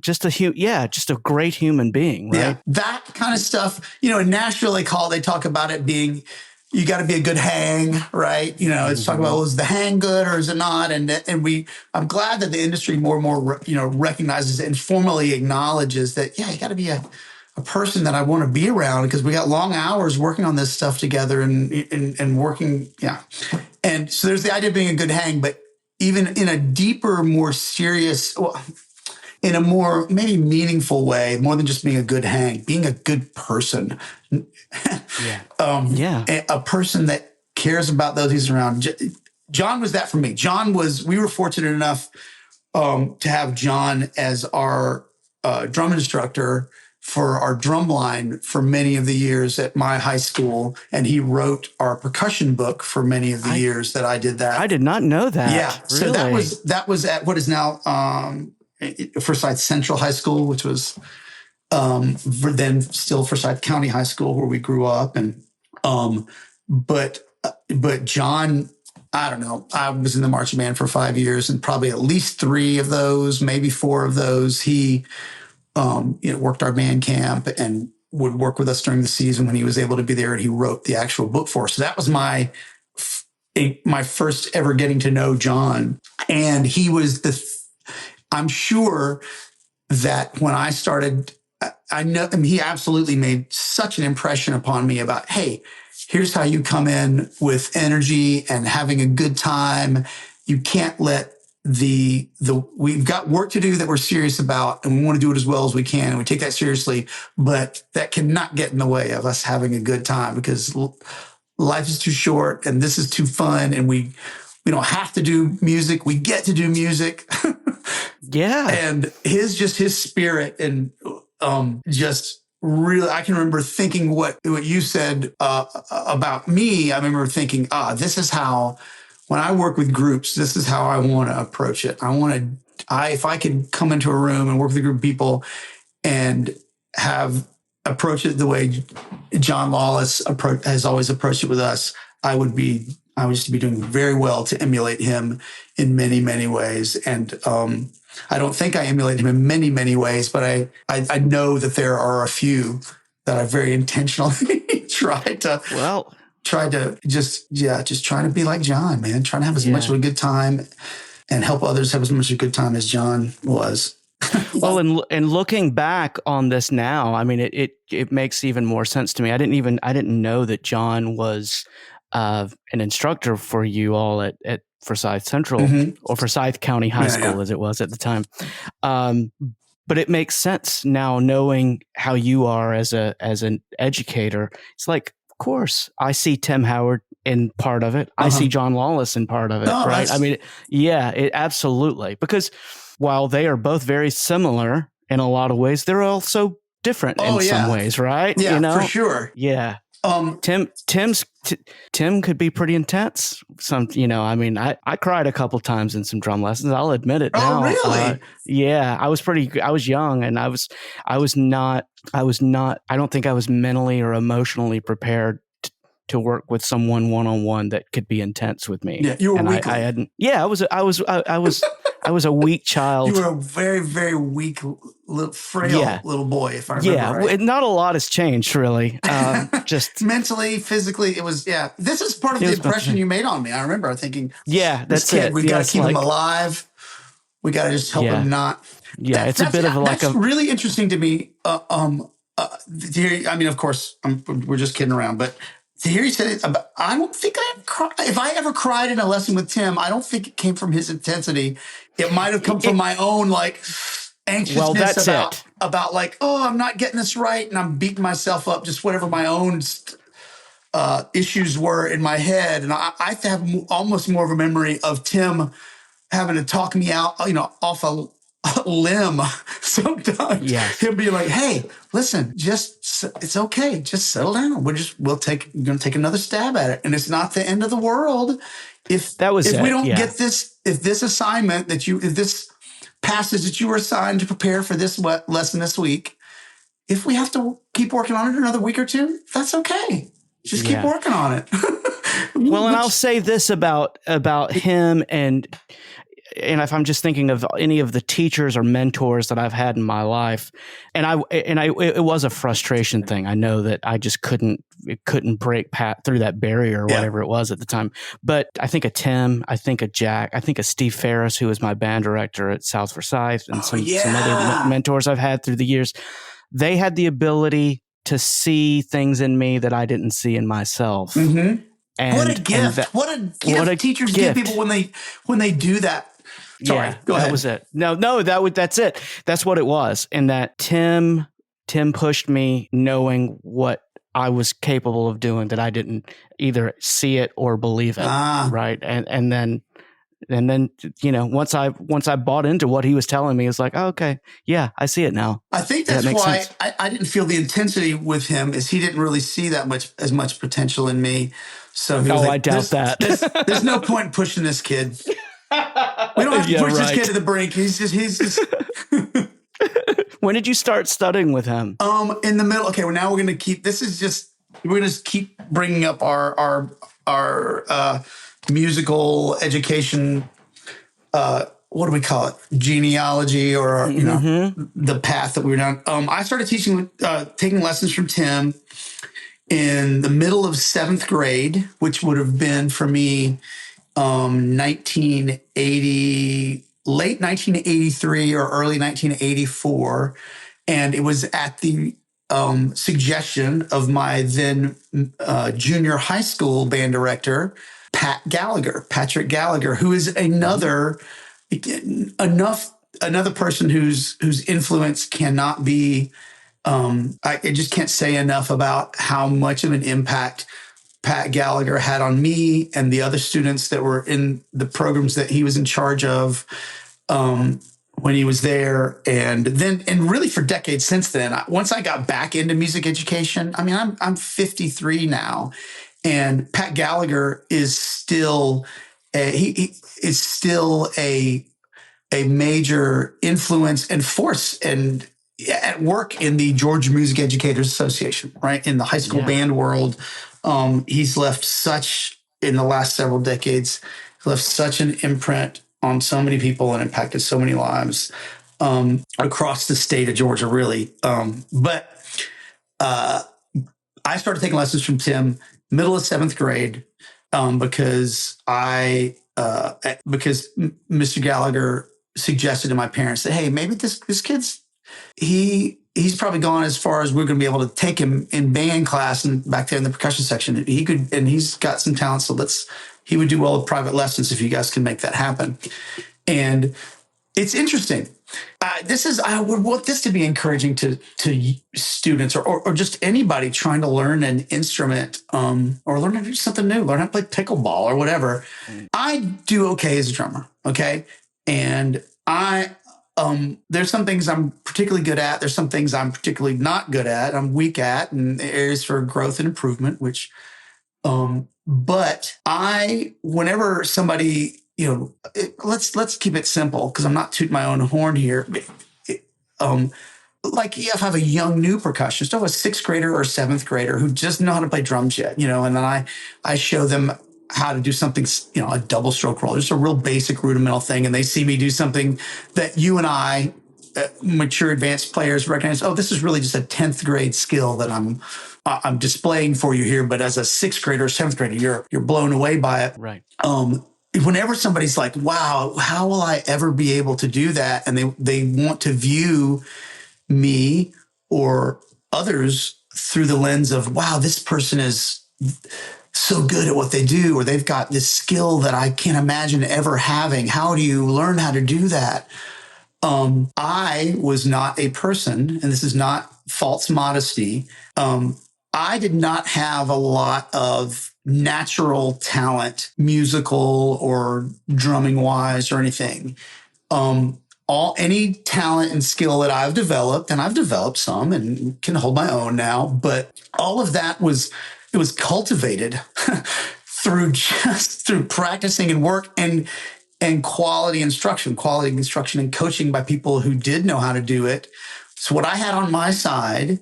just a great human being, right? Yeah. That kind of stuff, in Nashville, they talk about it being, you got to be a good hang, right? It's talking about, is the hang good or is it not? And I'm glad that the industry more and more, recognizes it and formally acknowledges that, you got to be a person that I want to be around, because we got long hours working on this stuff together and working. Yeah. And so there's the idea of being a good hang, but even in a deeper, more serious, in a more maybe meaningful way, more than just being a good hang, being a good person. Yeah. Yeah. A person that cares about those he's around. John was that for me. We were fortunate enough to have John as our drum instructor for our drumline for many of the years at my high school. And he wrote our percussion book for many of the years that I did that. I did not know that. Yeah. Really? So that was at what is now Forsyth Central High School, which was then still Forsyth County High School where we grew up. And but John, I don't know, I was in the marching band for 5 years, and probably at least 3 of those, maybe 4 of those, he worked our band camp and would work with us during the season when he was able to be there, and he wrote the actual book for us. So that was my first ever getting to know John. And he was I'm sure that when I started, I know, I mean, he absolutely made such an impression upon me about, hey, here's how you come in with energy and having a good time. You can't let we've got work to do that we're serious about, and we want to do it as well as we can, and we take that seriously, but that cannot get in the way of us having a good time, because life is too short and this is too fun, and we don't have to do music. We get to do music. Yeah. And his spirit, and just really, I can remember thinking what you said about me. I remember thinking, this is how, when I work with groups, this is how I want to approach it. If I could come into a room and work with a group of people and approach it the way John Lawless has always approached it with us, I would just be doing very well to emulate him in many, many ways. And I don't think I emulate him in many, many ways, but I know that there are a few that I very intentionally tried to just trying to be like John, man, trying to have as much of a good time and help others have as much of a good time as John was. Well, and looking back on this now, I mean, it makes even more sense to me. I didn't know that John was an instructor for you all at Forsyth Central or Forsyth County High School, as it was at the time. But it makes sense now, knowing how you are as an educator. It's like, of course, I see Tim Howard in part of it. I see John Lawless in part of it, right? I mean, absolutely. Because while they are both very similar in a lot of ways, they're also different in some ways, right? Yeah, for sure. Yeah. Tim could be pretty intense. I mean, I cried a couple times in some drum lessons. I'll admit it now. Oh, really? Yeah, I was young, and I was not, I don't think I was mentally or emotionally prepared to work with someone one-on-one that could be intense with me. Yeah, you were weak. I was a weak child. You were a very, very weak, frail little boy, if I remember right. Not a lot has changed, really. Just mentally, physically, it was, This is part of the impression you made on me. I remember thinking, that's this kid, it. we got to keep him alive. We got to just help him not. Yeah, it's a bit of that's really interesting to me. I mean, of course, we're just kidding around, but to hear you say it, I don't think if I ever cried in a lesson with Tim, I don't think it came from his intensity. It might have come from my own anxiousness about I'm not getting this right, and I'm beating myself up, just whatever my own issues were in my head. And I have almost more of a memory of Tim having to talk me out, off a limb sometimes. Yeah. Him being like, hey, listen, it's okay. Just settle down. We're going to take another stab at it. And it's not the end of the world. If we don't get this, if this assignment if this passage that you were assigned to prepare for this lesson this week, if we have to keep working on it another week or two, that's okay. Just keep working on it. Well, and I'll say this about him, and if I'm just thinking of any of the teachers or mentors that I've had in my life, it was a frustration thing. I know that I just couldn't break through that barrier or whatever it was at the time. But I think of Tim, I think of Jack, I think of Steve Ferris, who was my band director at South Forsyth, and some other mentors I've had through the years. They had the ability to see things in me that I didn't see in myself. Mm-hmm. And what a gift! What a gift teachers give people when they do that. Sorry, Yeah, go that ahead. was it. No, that's it. That's what it was. And that Tim pushed me knowing what I was capable of doing, that I didn't either see it or believe it. Right. And then once I bought into what he was telling me, it's like, oh, okay, yeah, I see it now. I think that's why I didn't feel the intensity with him, is he didn't really see that much potential in me. So he was like, I doubt that. There's no point in pushing this kid. We don't have to push this kid to the brink. He's just. When did you start studying with him? In the middle. Okay, well, now we're going to keep bringing up our musical education. What do we call it? Genealogy, or the path that we were down. I started taking lessons from Tim in the middle of 7th grade, which would have been for me 1980, late 1983 or early 1984. And it was at the suggestion of my then junior high school band director, Patrick Gallagher, who is another person whose influence cannot be. I just can't say enough about how much of an impact Pat Gallagher had on me and the other students that were in the programs that he was in charge of when he was there. And really for decades since then, once I got back into music education, I mean, I'm 53 now, and Pat Gallagher is still he is still a major influence and force and at work in the Georgia Music Educators Association, right? In the high school band world. He's left in the last several decades, left such an imprint on so many people and impacted so many lives across the state of Georgia, really. But I started taking lessons from Tim middle of 7th grade because Mr. Gallagher suggested to my parents that, hey, maybe this kid's he's probably gone as far as we're going to be able to take him in band class and back there in the percussion section. He could, and he's got some talent. So he would do well with private lessons if you guys can make that happen. And it's interesting. I would want this to be encouraging to students or just anybody trying to learn an instrument or learn to do something new, learn how to play pickleball or whatever. I do okay as a drummer. Okay. And there's some things I'm particularly good at. There's some things I'm particularly not good at. I'm weak at, and areas for growth and improvement, but whenever somebody, let's keep it simple because I'm not tooting my own horn here. Like if I have a young new percussionist, a 6th grader or 7th grader who doesn't know how to play drums yet, and then I show them how to do something, a double stroke roll, just a real basic rudimental thing. And they see me do something that you and I, mature advanced players, recognize, oh, this is really just a 10th grade skill that I'm displaying for you here. But as a 6th grader or 7th grader, you're blown away by it. Right. Whenever somebody's like, wow, how will I ever be able to do that? And they want to view me or others through the lens of, wow, this person is so good at what they do, or they've got this skill that I can't imagine ever having. How do you learn how to do that? I was not a person, and this is not false modesty. I did not have a lot of natural talent, musical or drumming wise or anything. Any talent and skill that I've developed, and I've developed some and can hold my own now, but all of that was cultivated through practicing and work and quality instruction and coaching by people who did know how to do it. So what I had on my side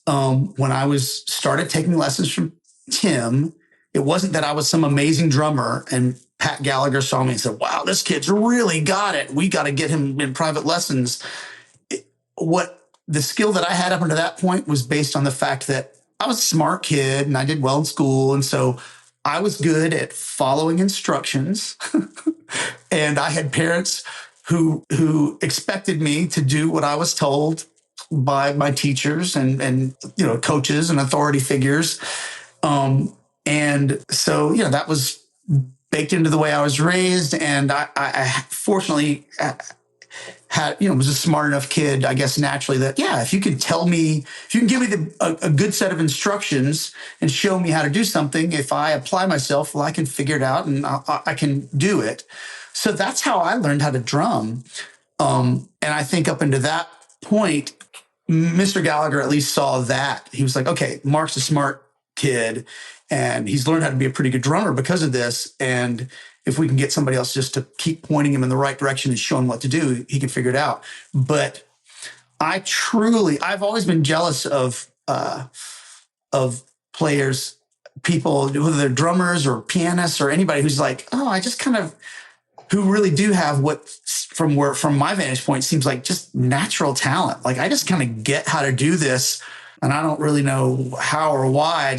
when I started taking lessons from Tim, it wasn't that I was some amazing drummer and Pat Gallagher saw me and said, wow, this kid's really got it. We got to get him in private lessons. The skill that I had up until that point was based on the fact that I was a smart kid and I did well in school. And so I was good at following instructions. And I had parents who expected me to do what I was told by my teachers and coaches and authority figures. And so, that was baked into the way I was raised. And I fortunately had, was a smart enough kid, I guess, naturally that, yeah, if you can tell me, if you can give me a good set of instructions and show me how to do something, if I apply myself, well, I can figure it out and I can do it. So that's how I learned how to drum. And I think up into that point, Mr. Gallagher at least saw that. He was like, okay, Mark's a smart kid and he's learned how to be a pretty good drummer because of this. And if we can get somebody else just to keep pointing him in the right direction and show him what to do, he can figure it out. But I've always been jealous of players, people, whether they're drummers or pianists or anybody who's like, oh, I just kind of, who really do have what, from my vantage point, seems like just natural talent. Like I just kind of get how to do this and I don't really know how or why.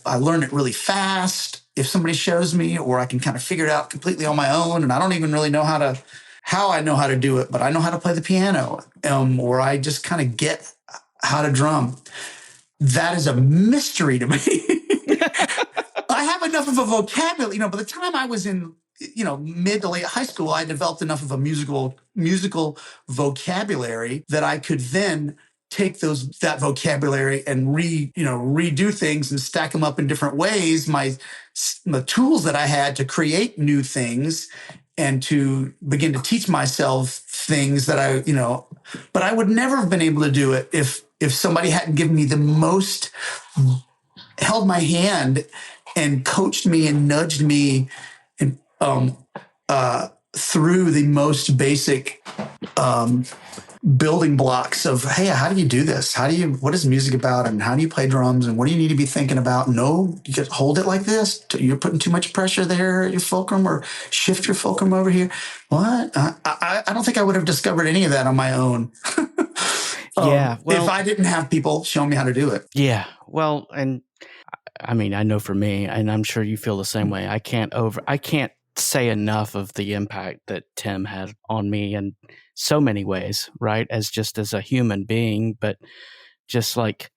I learn it really fast if somebody shows me, or I can kind of figure it out completely on my own. And I don't even really know how I know how to do it, but I know how to play the piano, or I just kind of get how to drum. That is a mystery to me. I have enough of a vocabulary, by the time I was in, mid to late high school, I developed enough of a musical vocabulary that I could then take that vocabulary and redo things and stack them up in different ways. The tools that I had to create new things and to begin to teach myself things that but I would never have been able to do it if somebody hadn't given me held my hand and coached me and nudged me and through the most basic building blocks of, hey, how do you do this? What is music about? And how do you play drums? And what do you need to be thinking about? No, you just hold it like this. You're putting too much pressure there at your fulcrum, or shift your fulcrum over here. What? I don't think I would have discovered any of that on my own. Yeah. Well, if I didn't have people show me how to do it. Yeah. Well, and I mean, I know for me, and I'm sure you feel the same way. I can't say enough of the impact that Tim had on me in so many ways, right? As a human being, but just like,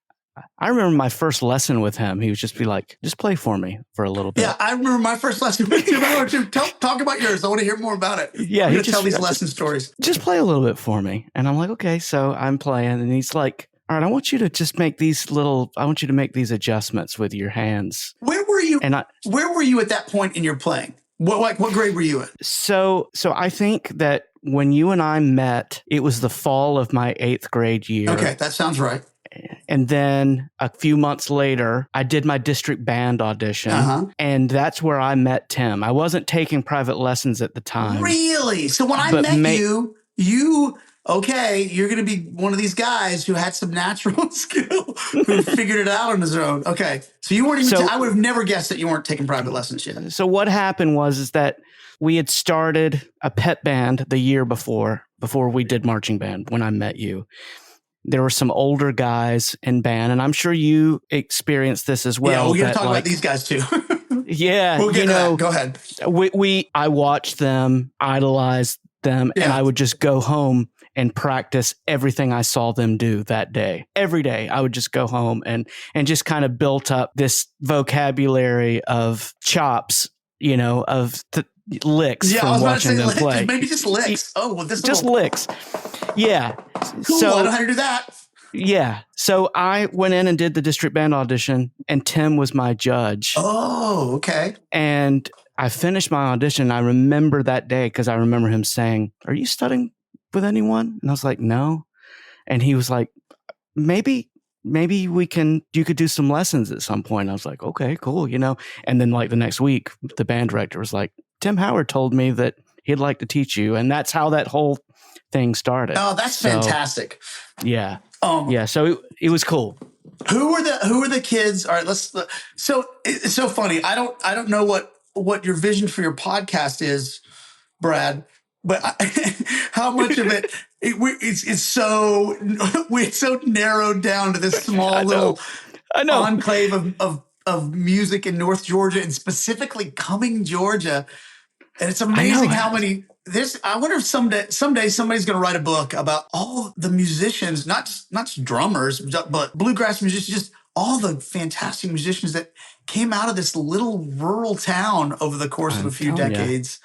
I remember my first lesson with him. He would just be like, just play for me for a little bit. Yeah, I remember my first lesson with you. Talk about yours. I want to hear more about it. Yeah, he tell these lesson stories. Just play a little bit for me. And I'm like, okay. So I'm playing, and he's like, all right, I want you to just make these adjustments with your hands. Where were you? Where were you at that point in your playing? What grade were you in? So I think that when you and I met, it was the fall of my 8th grade year. Okay, that sounds right. And then a few months later, I did my district band audition, and that's where I met Tim. I wasn't taking private lessons at the time. Really? So when I met you, okay, you're going to be one of these guys who had some natural skill, who figured it out on his own. Okay. So you weren't even, I would have never guessed that you weren't taking private lessons yet. So what happened was that we had started a pet band the year before we did marching band when I met you. There were some older guys in band, and I'm sure you experienced this as well. Yeah, we're going to talk about these guys too. Yeah. We'll get to that. Go ahead. I watched them, idolized them, and I would just go home and practice everything I saw them do that day. Every day I would just go home and just kind of built up this vocabulary of chops, of licks from watching them play. Maybe just licks. Oh, well, licks. Yeah. Cool. So I know how to do that. Yeah. So I went in and did the district band audition, and Tim was my judge. Oh, okay. And I finished my audition. I remember that day because I remember him saying, "Are you studying with anyone?" And I was like, "No." And he was like, maybe you could do some lessons at some point. I was like, okay, cool. And then like the next week, the band director was like, Tim Howard told me that he'd like to teach you. And that's how that whole thing started. Oh, that's fantastic. Yeah. Yeah. So it was cool. Who were the kids? All right, so it's so funny. I don't know what your vision for your podcast is, Brad, but how much of it's so narrowed down to this small little enclave of music in North Georgia, and specifically Cumming, Georgia. And it's amazing how many. I wonder if someday somebody's going to write a book about all the musicians, not just drummers, but bluegrass musicians, just all the fantastic musicians that came out of this little rural town over the course of a few decades.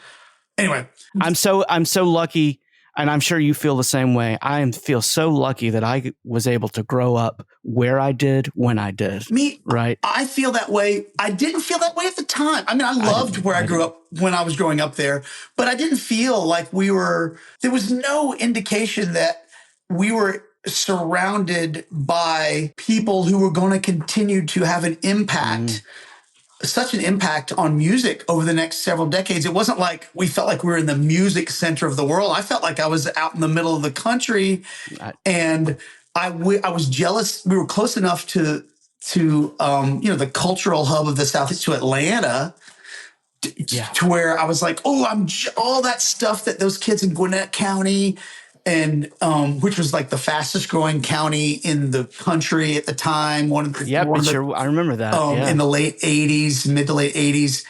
Anyway, I'm so lucky, and I'm sure you feel the same way. Feel so lucky that I was able to grow up where I did when I did. Right? I feel that way. I didn't feel that way at the time. I mean, I loved where I grew up when I was growing up there, but I didn't feel like there was no indication that we were surrounded by people who were going to continue to have an impact, such an impact on music over the next several decades. It wasn't like we felt like we were in the music center of the world. I felt like I was out in the middle of the country, and I was jealous. We were close enough to the cultural hub of the Southeast, to Atlanta, to where I was like, oh, all that stuff that those kids in Gwinnett County, and which was like the fastest growing county in the country at the time. I remember that. In the late 80s, mid to late 80s.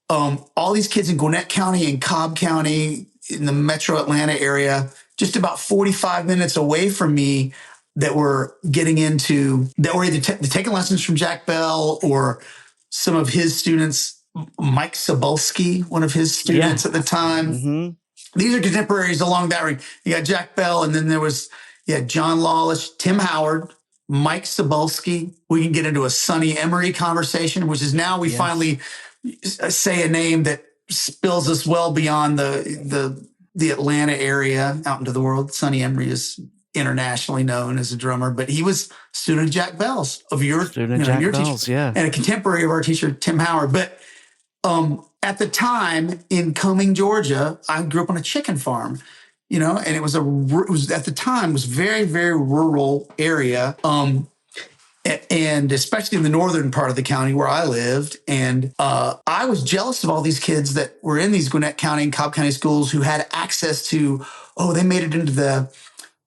All these kids in Gwinnett County and Cobb County in the metro Atlanta area, just about 45 minutes away from me, that were either taking lessons from Jack Bell or some of his students, Mike Cebulski, one of his students at the time. Mm-hmm. These are contemporaries along that ring. You got Jack Bell, and then there was John Lawless, Tim Howard, Mike Cebulski. We can get into a Sonny Emery conversation, which is now we finally say a name that spills us well beyond the Atlanta area out into the world. Sonny Emery is internationally known as a drummer, but he was a student of Jack Bell's, your teacher, and a contemporary of our teacher, Tim Howard. But at the time in Cumming, Georgia, I grew up on a chicken farm, and it was at the time was very, very rural area. And especially in the northern part of the county where I lived. And I was jealous of all these kids that were in these Gwinnett County and Cobb County schools who had access to, they made it into the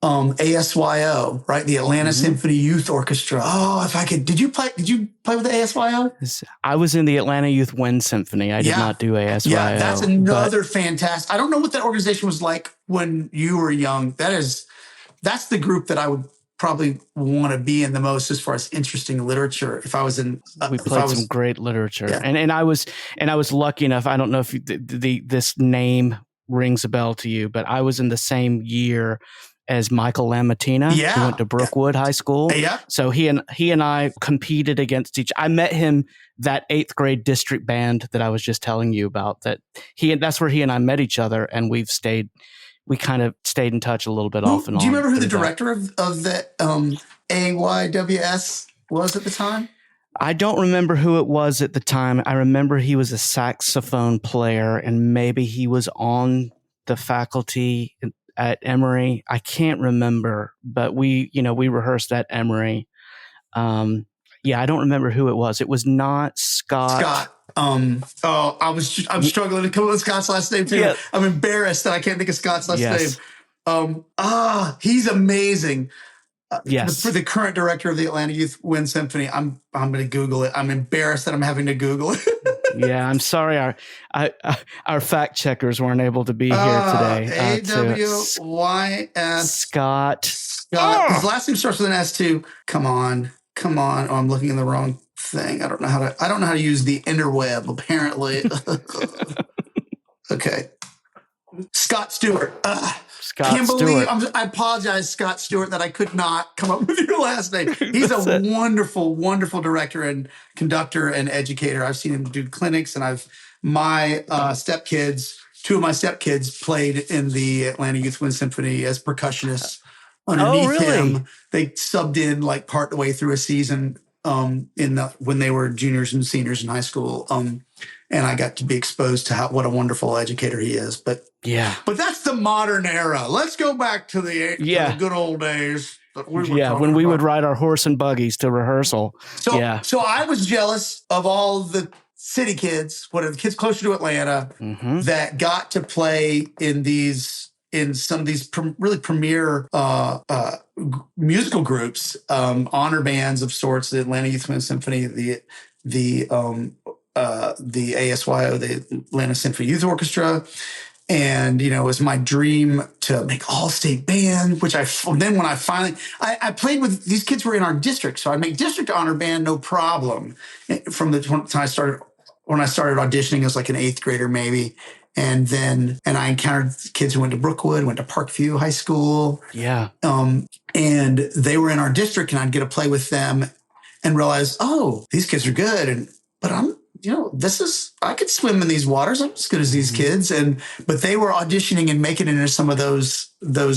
ASYO, right? The Atlanta Symphony Youth Orchestra. Oh, if I could, did you play with the ASYO? I was in the Atlanta Youth Wind Symphony. I did not do ASYO. Yeah, that's another fantastic. I don't know what that organization was like when you were young. That's the group that I would probably want to be in the most as far as interesting literature. If I was in, we played some great literature, and I was lucky enough. I don't know if this name rings a bell to you, but I was in the same year as Michael Lamatina, who went to Brookwood High School. So he and I competed against I met him that 8th grade district band that I was just telling you about. That's where he and I met each other, and we kind of stayed in touch a little bit off and on. Do you remember who the director of the AYWS was at the time? I don't remember who it was at the time. I remember he was a saxophone player, and maybe he was on the faculty at Emory. I can't remember, but we rehearsed at Emory. I don't remember who it was. It was not Scott. I'm struggling to come up with Scott's last name too. Yeah. I'm embarrassed that I can't think of Scott's last name. He's amazing. For the current director of the Atlanta Youth Wind Symphony, I'm going to Google it. I'm embarrassed that I'm having to Google it. Yeah, I'm sorry. Our fact checkers weren't able to be here today. AWYS Scott. His last name starts with an S too. Come on. Oh, I'm looking in the wrong thing. I don't know how to use the interweb, apparently. Okay. Scott Stewart. I apologize, Scott Stewart, that I could not come up with your last name. He's a wonderful, wonderful director and conductor and educator. I've seen him do clinics, and my stepkids, two of my stepkids played in the Atlanta Youth Wind Symphony as percussionists underneath him. They subbed in like part the way through a season when they were juniors and seniors in high school. And I got to be exposed to what a wonderful educator he is. But that's the modern era. Let's go back to the good old days. When we would ride our horse and buggies to rehearsal. So I was jealous of all the city kids, the kids closer to Atlanta, that got to play in some of these really premier musical groups, honor bands of sorts, the Atlanta Youth Wind Symphony, the ASYO, the Atlanta Symphony Youth Orchestra, And, you know, it was my dream to make all-state band, which then when I finally, I played with, these kids were in our district. So I'd make district honor band, no problem. From the time when I started auditioning as like an 8th grader, maybe. And I encountered kids who went to Brookwood, went to Parkview High School. Yeah. And they were in our district, and I'd get to play with them and realize, oh, these kids are good. But I could swim in these waters. I'm as good as these kids. But they were auditioning and making it into some of those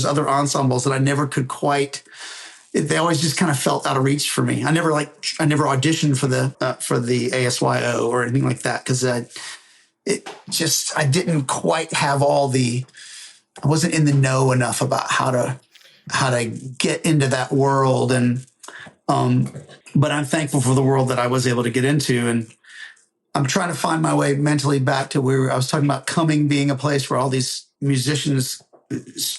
other ensembles that I never could quite. They always just kind of felt out of reach for me. I never auditioned for the ASYO or anything like that, because I didn't quite have I wasn't in the know enough about how to get into that world. But I'm thankful for the world that I was able to get into. And I'm trying to find my way mentally back to where I was talking about Cumming being a place where all these musicians,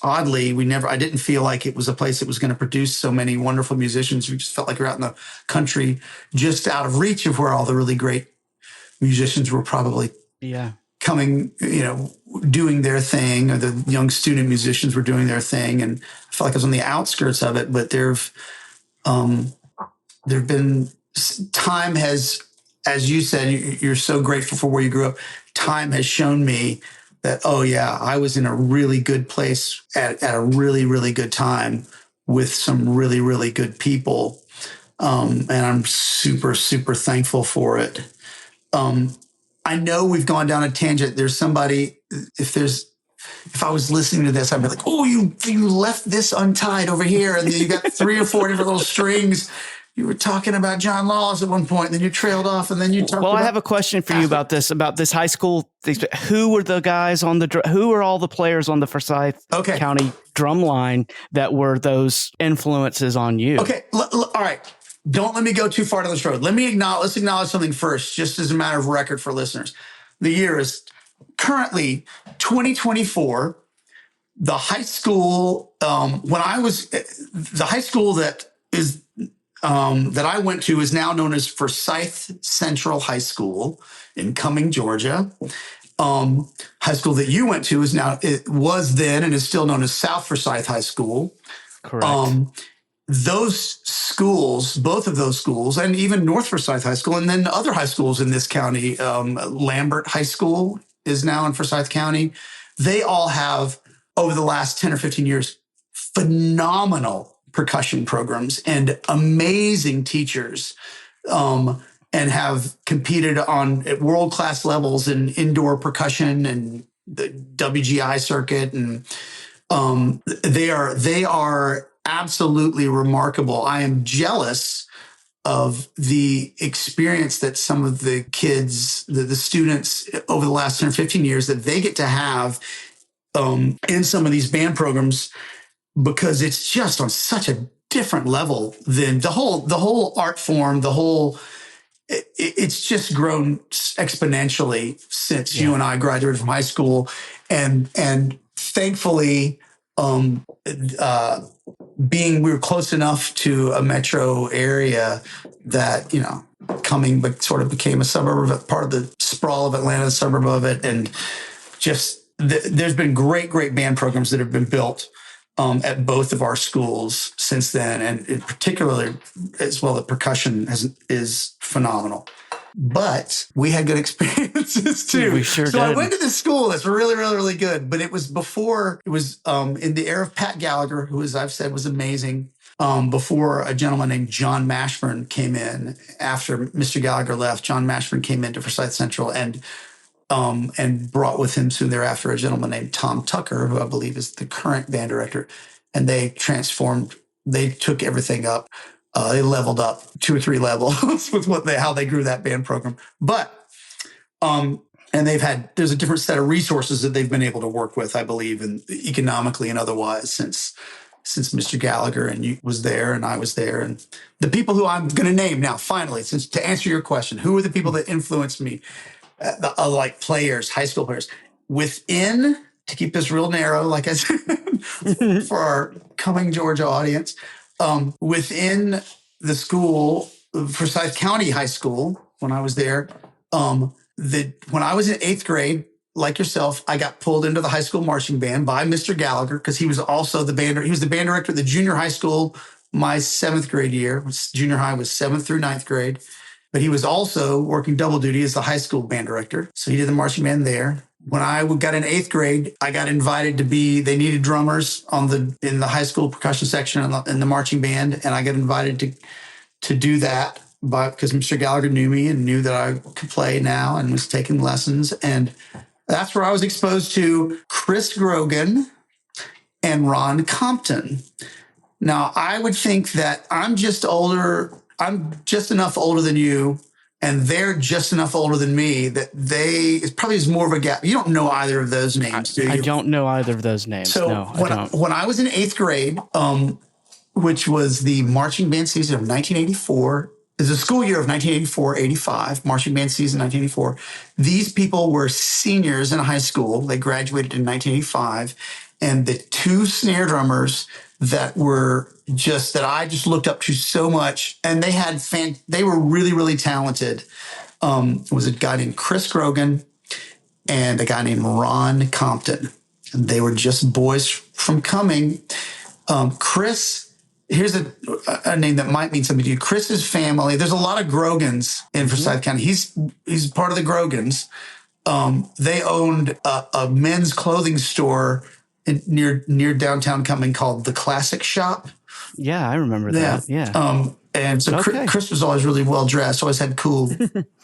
oddly, I didn't feel like it was a place that was going to produce so many wonderful musicians. We just felt like we're out in the country, just out of reach of where all the really great musicians were probably coming, doing their thing, or the young student musicians were doing their thing. And I felt like I was on the outskirts of it, but there've been time has, as you said, you're so grateful for where you grew up. Time has shown me that, oh yeah, I was in a really good place at a really, really good time with some really, really good people. And I'm super, super thankful for it. I know we've gone down a tangent. There's somebody, if I was listening to this, I'd be like, oh, you left this untied over here. And then you got 3 or 4 different little strings. You were talking about John Laws at one point, and then you trailed off, and then you talked I have a question for you about this high school. Who were the guys who were all the players on the Forsyth County drumline that were those influences on you? Okay. All right. Don't let me go too far down this road. Let's acknowledge something first, just as a matter of record for listeners. The year is currently 2024. The high school, the high school that I went to is now known as Forsyth Central High School in Cumming, Georgia. High school that you went to was then and is still known as South Forsyth High School. Correct. Those schools, both of those schools, and even North Forsyth High School, and then other high schools in this county, Lambert High School is now in Forsyth County. They all have, over the last 10 or 15 years, phenomenal percussion programs and amazing teachers, and have competed at world-class levels in indoor percussion and the WGI circuit. And they are absolutely remarkable. I am jealous of the experience that some of the kids, the students over the last 10 or 15 years that they get to have in some of these band programs, because it's just on such a different level than the whole art form, it's just grown exponentially since you and I graduated from high school. And thankfully, we were close enough to a metro area that, Cumming sort of became a suburb of it, part of the sprawl of Atlanta, a suburb of it. And just there's been great, great band programs that have been built at both of our schools since then. And in particular, as well, the percussion is phenomenal. But we had good experiences too. We sure did. So I went to this school that's really, really, really good. But it was in the era of Pat Gallagher, who, as I've said, was amazing. Before a gentleman named John Mashburn came in. After Mr. Gallagher left, John Mashburn came into Forsyth Central and brought with him soon thereafter a gentleman named Tom Tucker, who I believe is the current band director. And they took everything up. They leveled up 2 or 3 levels with how they grew that band program. But, and there's a different set of resources that they've been able to work with, I believe, and economically and otherwise since Mr. Gallagher was there and I was there. And the people who I'm going to name now, finally, to answer your question, who are the people that influenced me? Like players, high school players, to keep this real narrow, like I said, for our Cumming, Georgia audience, within the school, Forsyth County High School, when I was there, when I was in 8th grade, like yourself, I got pulled into the high school marching band by Mr. Gallagher because he was also he was the band director of the junior high school my 7th grade year. Junior high was 7th through 9th grade. But he was also working double duty as the high school band director. So he did the marching band there. When I got in 8th grade, I got invited they needed drummers in the high school percussion section in the marching band. And I got invited to do that because Mr. Gallagher knew me and knew that I could play now and was taking lessons. And that's where I was exposed to Chris Grogan and Ron Compton. Now, I would think that I'm just enough older than you, and they're just enough older than me that it probably is more of a gap. You don't know either of those names, do you? I don't know either of those names. So no, I don't. When I was in 8th grade, which was the marching band season of 1984, is the school year of 1984-85, marching band season 1984. These people were seniors in high school. They graduated in 1985. And the 2 snare drummers that I just looked up to so much, and they were really, really talented. Was a guy named Chris Grogan and a guy named Ron Compton. And they were just boys from Cumming. Chris, here's a name that might mean something to you. Chris's family, there's a lot of Grogans in Forsyth County. He's part of the Grogans. They owned a men's clothing store near downtown Cumming called The Classic Shop. Yeah, I remember that. Yeah. And so Chris was always really well dressed, always had cool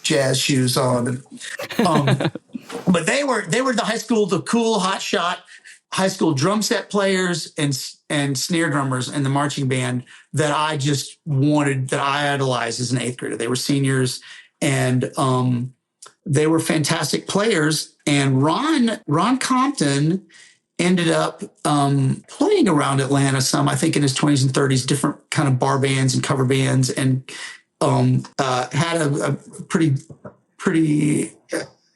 jazz shoes on. But they were the cool hotshot high school drum set players and snare drummers in the marching band that I idolized as an 8th grader. They were seniors and they were fantastic players. And Ron Compton ended up playing around Atlanta some, I think in his 20s and 30s, different kind of bar bands and cover bands, and had a pretty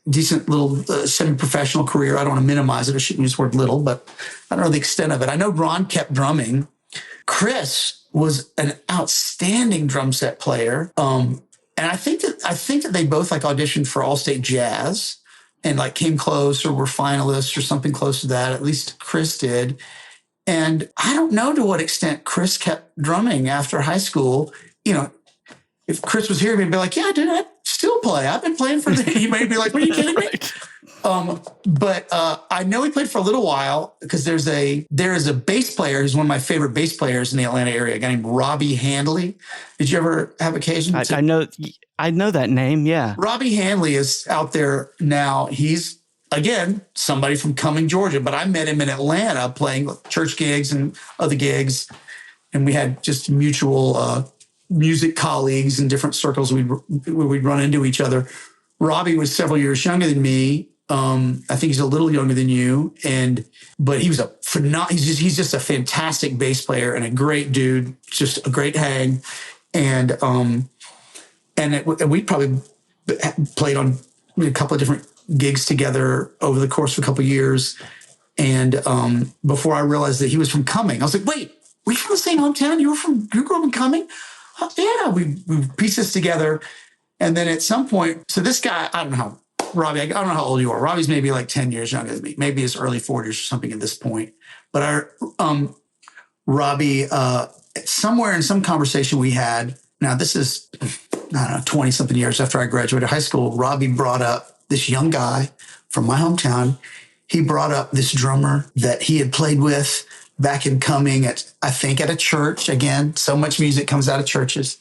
decent little semi-professional career. I don't want to minimize it. I shouldn't use the word little, but I don't know the extent of it. I know Ron kept drumming. Chris was an outstanding drum set player. And I think that they both auditioned for All-State Jazz and came close or were finalists or something close to that. At least Chris did. And I don't know to what extent Chris kept drumming after high school. If Chris was here, he'd be like, yeah, dude, I still play. I've been playing for He might be like, are you kidding me? But I know he played for a little while because there is a bass player who's one of my favorite bass players in the Atlanta area, a guy named Robbie Handley. Did you ever have occasion to? I know that name. Yeah. Robbie Handley is out there now. He's, again, somebody from Cumming, Georgia, but I met him in Atlanta playing church gigs and other gigs. And we had just mutual music colleagues in different circles where we'd run into each other. Robbie was several years younger than me. I think he's a little younger than you, but he was he's just a fantastic bass player and a great dude, just a great hang. And we probably played on a couple of different gigs together over the course of a couple of years. And before I realized that he was from Cumming, I was like, wait, were you from the same hometown? You grew up in Cumming? Yeah, we pieced this together. And then at some point, so this guy, I don't know how old you are. Robbie's maybe 10 years younger than me, maybe his early 40s or something at this point. But Robbie, somewhere in some conversation we had, now this is, I don't know, 20 something years after I graduated high school, Robbie brought up this young guy from my hometown. He brought up this drummer that he had played with back in Cumming at a church. Again, so much music comes out of churches.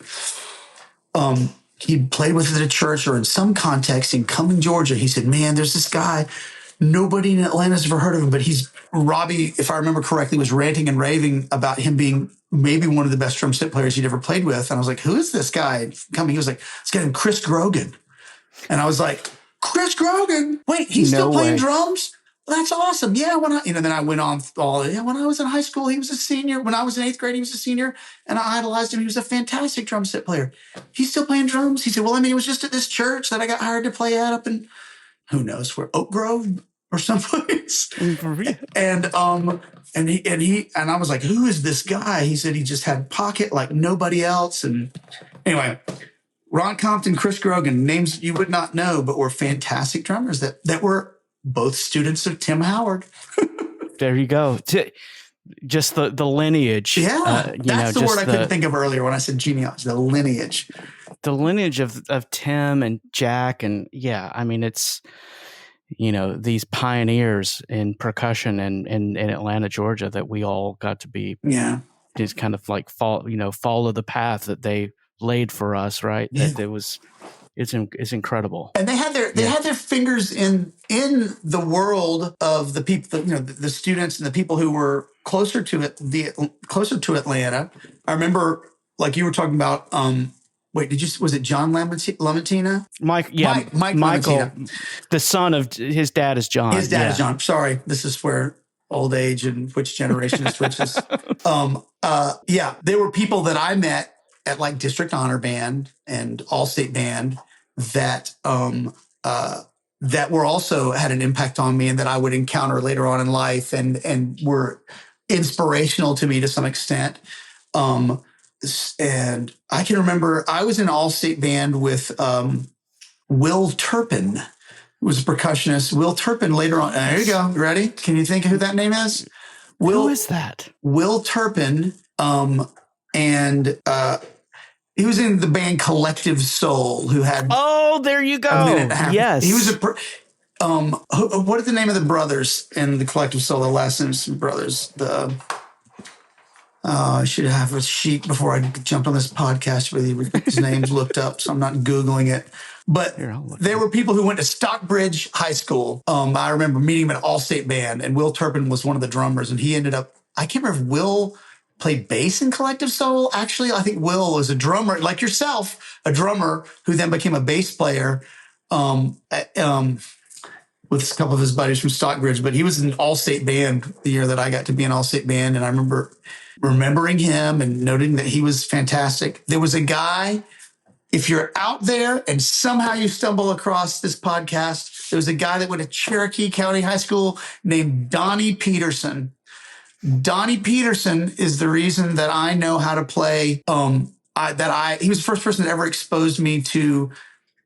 He played with it at a church or in some context in Cumming, Georgia. He said, man, there's this guy. Nobody in Atlanta's ever heard of him, but Robbie, if I remember correctly, was ranting and raving about him being maybe one of the best drum set players he'd ever played with. And I was like, who is this guy coming? He was like, this guy named Chris Grogan. And I was like, Chris Grogan? Wait, he's still playing drums? That's awesome. Yeah. Then I went on when I was in high school, he was a senior. When I was in 8th grade, he was a senior and I idolized him. He was a fantastic drum set player. He's still playing drums. He said, well, it was just at this church that I got hired to play at up in, who knows where, Oak Grove or someplace. And I was like, who is this guy? He said he just had pocket like nobody else. And anyway, Ron Compton, Chris Grogan, names you would not know, but were fantastic drummers that were both students of Tim Howard. There you go. Just the lineage. Yeah, that's the word I couldn't think of earlier when I said genealogy, the lineage. The lineage of Tim and Jack. And yeah, I mean, it's, these pioneers in percussion in Atlanta, Georgia, that we all got to be, just kind of like follow the path that they laid for us. Right. Yeah. It's incredible. And they had their fingers in the world of the people, the students and the people who were closer to it, closer to Atlanta. I remember, like you were talking about, was it John Lamentina? Mike Michael, Lamentina. The son of his dad is John. His dad is John. Sorry. This is where old age and which generation switches. There were people that I met at like District Honor Band and All-State Band that were also had an impact on me and that I would encounter later on in life and were inspirational to me to some extent. And I can remember I was in All-State Band with Will Turpin, who was a percussionist. Will Turpin later on. There you go. Ready? Can you think of who that name is? Who is that? Will Turpin. He was in the band Collective Soul, who had... Oh, there you go. Yes. He was what is the name of the brothers in the Collective Soul, the Les Simpson brothers? I should have a sheet before I jumped on this podcast with his names looked up, so I'm not Googling it. But there were people who went to Stockbridge High School. I remember meeting him at All-State Band, and Will Turpin was one of the drummers, and he ended up... I can't remember if Will... played bass in Collective Soul. Actually, I think Will was a drummer, like yourself, a drummer who then became a bass player with a couple of his buddies from Stockbridge. But he was in All-State Band the year that I got to be in All-State Band. And I remember remembering him and noting that he was fantastic. There was a guy, if you're out there and somehow you stumble across this podcast, there was a guy that went to Cherokee County High School named Donnie Peterson. Donnie Peterson is the reason that I know how to play. He was the first person that ever exposed me to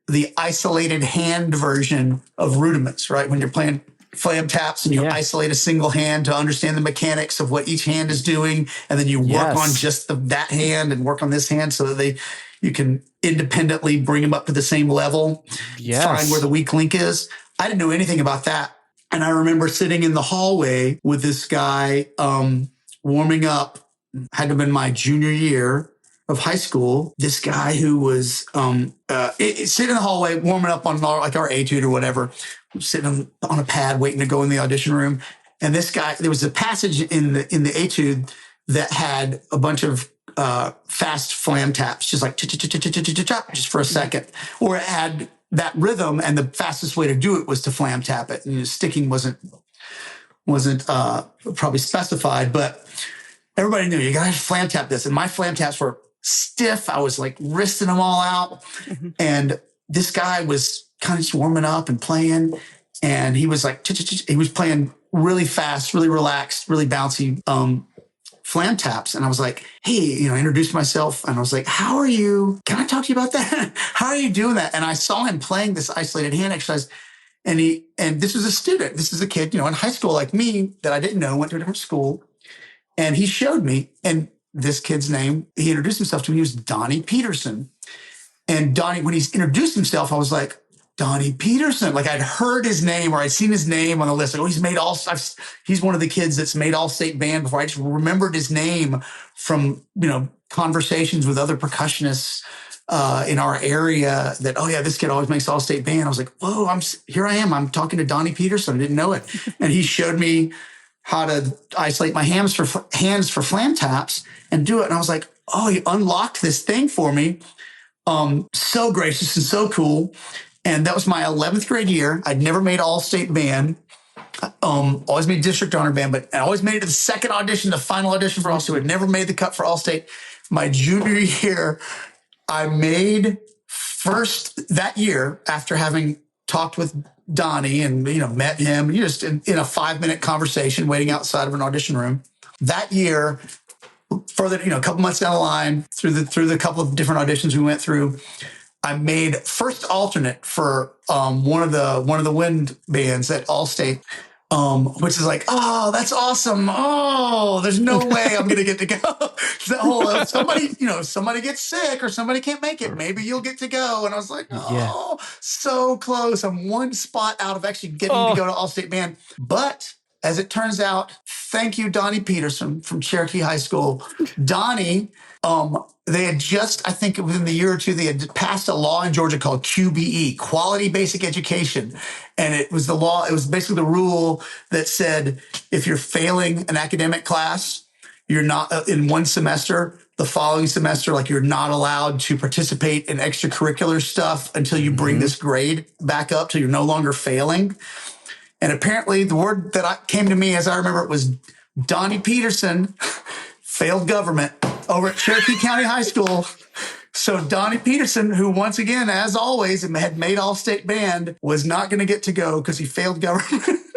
the isolated hand version of rudiments, right? When you're playing flam taps and you isolate a single hand to understand the mechanics of what each hand is doing. And then you work on just that hand and work on this hand so that you can independently bring them up to the same level, find where the weak link is. I didn't know anything about that. And I remember sitting in the hallway with this guy warming up, had to have been my junior year of high school. This guy who was sitting in the hallway, warming up on our etude or whatever, sitting on a pad waiting to go in the audition room. And this guy, there was a passage in the etude that had a bunch of fast flam taps, just like just for a second, or it had that rhythm, and the fastest way to do it was to flam tap it. And sticking wasn't probably specified, but everybody knew you gotta flam tap this. And my flam taps were stiff. I was like wristing them all out. And this guy was kind of just warming up and playing. And he was like, he was playing really fast, really relaxed, really bouncy flam taps. And I was like, hey, I introduced myself and I was like, how are you? Can I talk to you about that? How are you doing that? And I saw him playing this isolated hand exercise. And this was a student. This is a kid, in high school like me that I didn't know, went to a different school. And he showed me, and this kid's name, he introduced himself to me, he was Donnie Peterson. And Donnie, when he introduced himself, I was like, Donnie Peterson. Like I'd heard his name or I'd seen his name on the list. Like, he's one of the kids that's made All-State Band before. I just remembered his name from, conversations with other percussionists in our area that, oh yeah, this kid always makes All-State Band. I was like, whoa, here I am. I'm talking to Donnie Peterson. I didn't know it. And he showed me how to isolate my hands for flam taps and do it. And I was like, oh, he unlocked this thing for me. So gracious and so cool. And that was my 11th grade year. I'd never made All-State Band. Always made District Honor Band, but I always made it to the second audition, the final audition for All-State. I'd never made the cut for All-State. My junior year, I made first that year after having talked with Donnie and, met him just in a 5-minute conversation waiting outside of an audition room. That year, further, a couple months down the line, through the couple of different auditions we went through, I made first alternate for one of the wind bands at Allstate, which is like, oh, that's awesome. Oh, there's no way I'm gonna get to go. That whole if somebody gets sick or somebody can't make it, maybe you'll get to go. And I was like, Yeah. oh, so close. I'm one spot out of actually getting to go to Allstate Band. But as it turns out, thank you, Donnie Peterson from Cherokee High School. Donnie, they had just, I think within the year or two, they had passed a law in Georgia called QBE, Quality Basic Education. And it was the law, it was basically the rule that said if you're failing an academic class, you're not in one semester, the following semester, like you're not allowed to participate in extracurricular stuff until you bring this grade back up till you're no longer failing. And apparently the word that came to me as I remember it was Donnie Peterson failed government over at Cherokee County High School. So Donnie Peterson, who once again, as always, had made All-State Band, was not going to get to go because he failed government.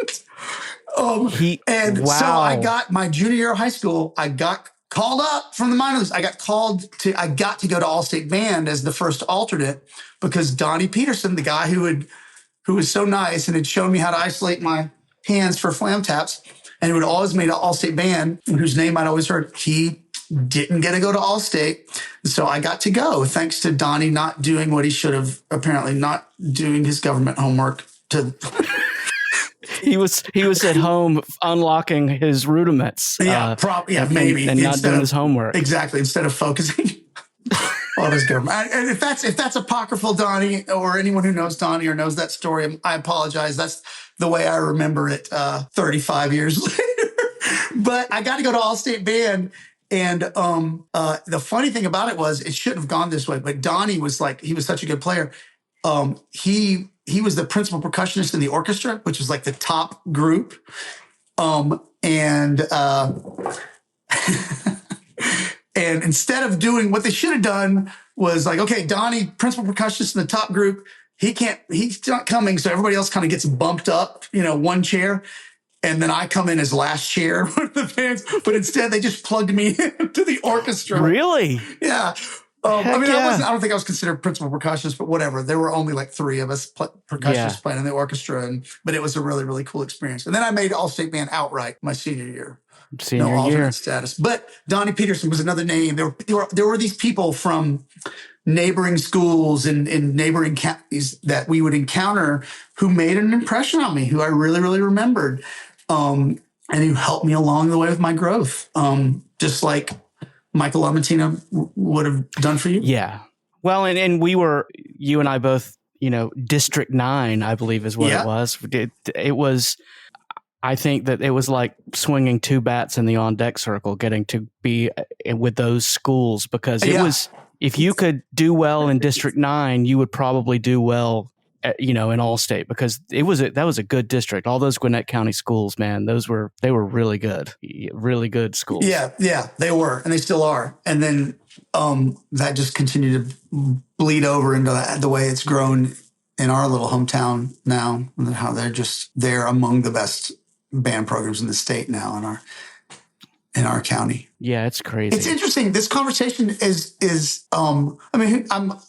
So I got my junior year of high school, I got called up from the minors. I got to go to All-State Band as the first alternate because Donnie Peterson, the guy who was so nice and had shown me how to isolate my hands for flam taps and who had always made an All-State Band and whose name I'd always heard, he didn't get to go to Allstate. So I got to go thanks to Donnie not doing what he should have, apparently not doing his government homework. He was at home unlocking his rudiments. Maybe. And not doing his homework. Exactly. Instead of focusing on his government. And if that's apocryphal, Donnie, or anyone who knows Donnie or knows that story, I apologize. That's the way I remember it 35 years later. But I got to go to All-State Band. And the funny thing about it was it shouldn't have gone this way, but Donnie was he was such a good player. He was the principal percussionist in the orchestra, which was like the top group. And instead of doing what they should have done was like, okay, Donnie, principal percussionist in the top group, he's not coming. So everybody else kind of gets bumped up, one chair. And then I come in as last chair with the bands, but instead they just plugged me into the orchestra. Really? Yeah. I don't think I was considered principal percussionist, but whatever. There were only like three of us percussionists playing in the orchestra, but it was a really, really cool experience. And then I made All-State Band outright my senior year. No alternate status. But Donnie Peterson was another name. There were these people from neighboring schools in neighboring counties that we would encounter who made an impression on me, who I really, really remembered. And who helped me along the way with my growth, just like Michael Lamontina would have done for you. Yeah. Well, and you and I both, District 9, I believe is what it was. It was, I think that it was like swinging two bats in the on-deck circle, getting to be with those schools because it was, if you could do well in District 9, you would probably do well in Allstate because that was a good district. All those Gwinnett County schools, man, they were really good schools. Yeah, they were, and they still are. And then that just continued to bleed over into the way it's grown in our little hometown now, and how they're among the best band programs in the state now in our county. Yeah, it's crazy. It's interesting. This conversation is I'm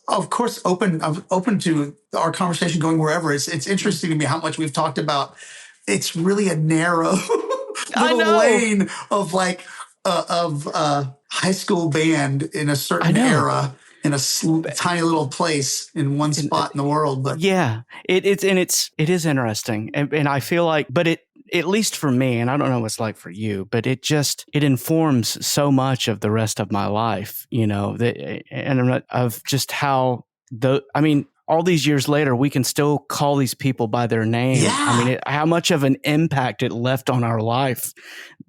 of course open. I'm open to our conversation going wherever. It's interesting to me how much we've talked about. It's really a narrow little lane of high school band in a certain era in a tiny little place in one spot in the world. But yeah, it is interesting, and I feel like, but it. At least for me, and I don't know what it's like for you, but it informs so much of the rest of my life, of just how all these years later, we can still call these people by their name. Yeah. How much of an impact it left on our life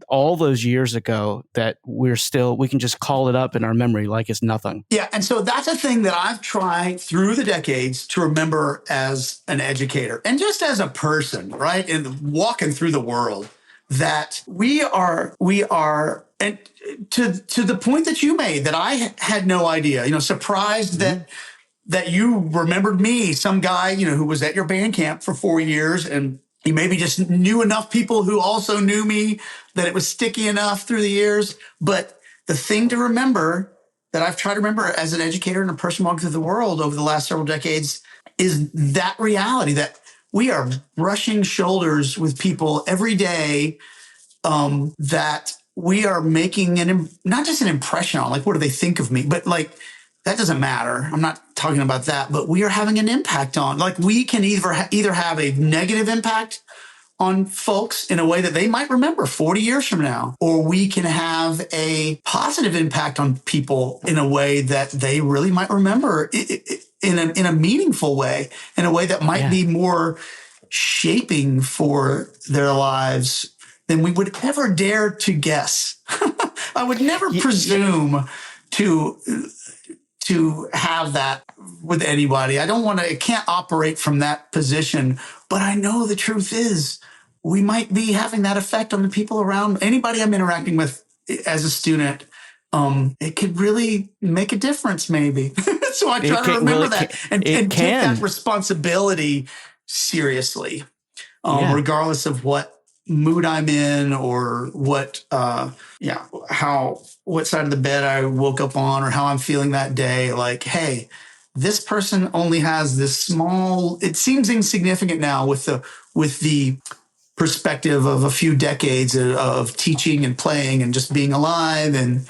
all those years ago that we can just call it up in our memory like it's nothing. Yeah. And so that's a thing that I've tried through the decades to remember as an educator and just as a person, right? And walking through the world, that we are, and to the point that you made that I had no idea, surprised that you remembered me, some guy, who was at your band camp for 4 years, and you maybe just knew enough people who also knew me that it was sticky enough through the years. But the thing to remember that I've tried to remember as an educator and a person walking through the world over the last several decades is that reality that we are brushing shoulders with people every day, that we are making not just an impression on, like, what do they think of me? But like, that doesn't matter. I'm not talking about that, but we are having an impact on, like, we can either have a negative impact on folks in a way that they might remember 40 years from now, or we can have a positive impact on people in a way that they really might remember in a meaningful way, in a way that might be more shaping for their lives than we would ever dare to guess. I would never presume to have that with anybody. I can't operate from that position, but I know the truth is we might be having that effect on the people around anybody I'm interacting with as a student. It could really make a difference, maybe. So I try to remember that and take that responsibility seriously, regardless of what mood I'm in or what side of the bed I woke up on or how I'm feeling that day. Like, hey, this person only has this small, it seems insignificant now with the perspective of a few decades of teaching and playing and just being alive. And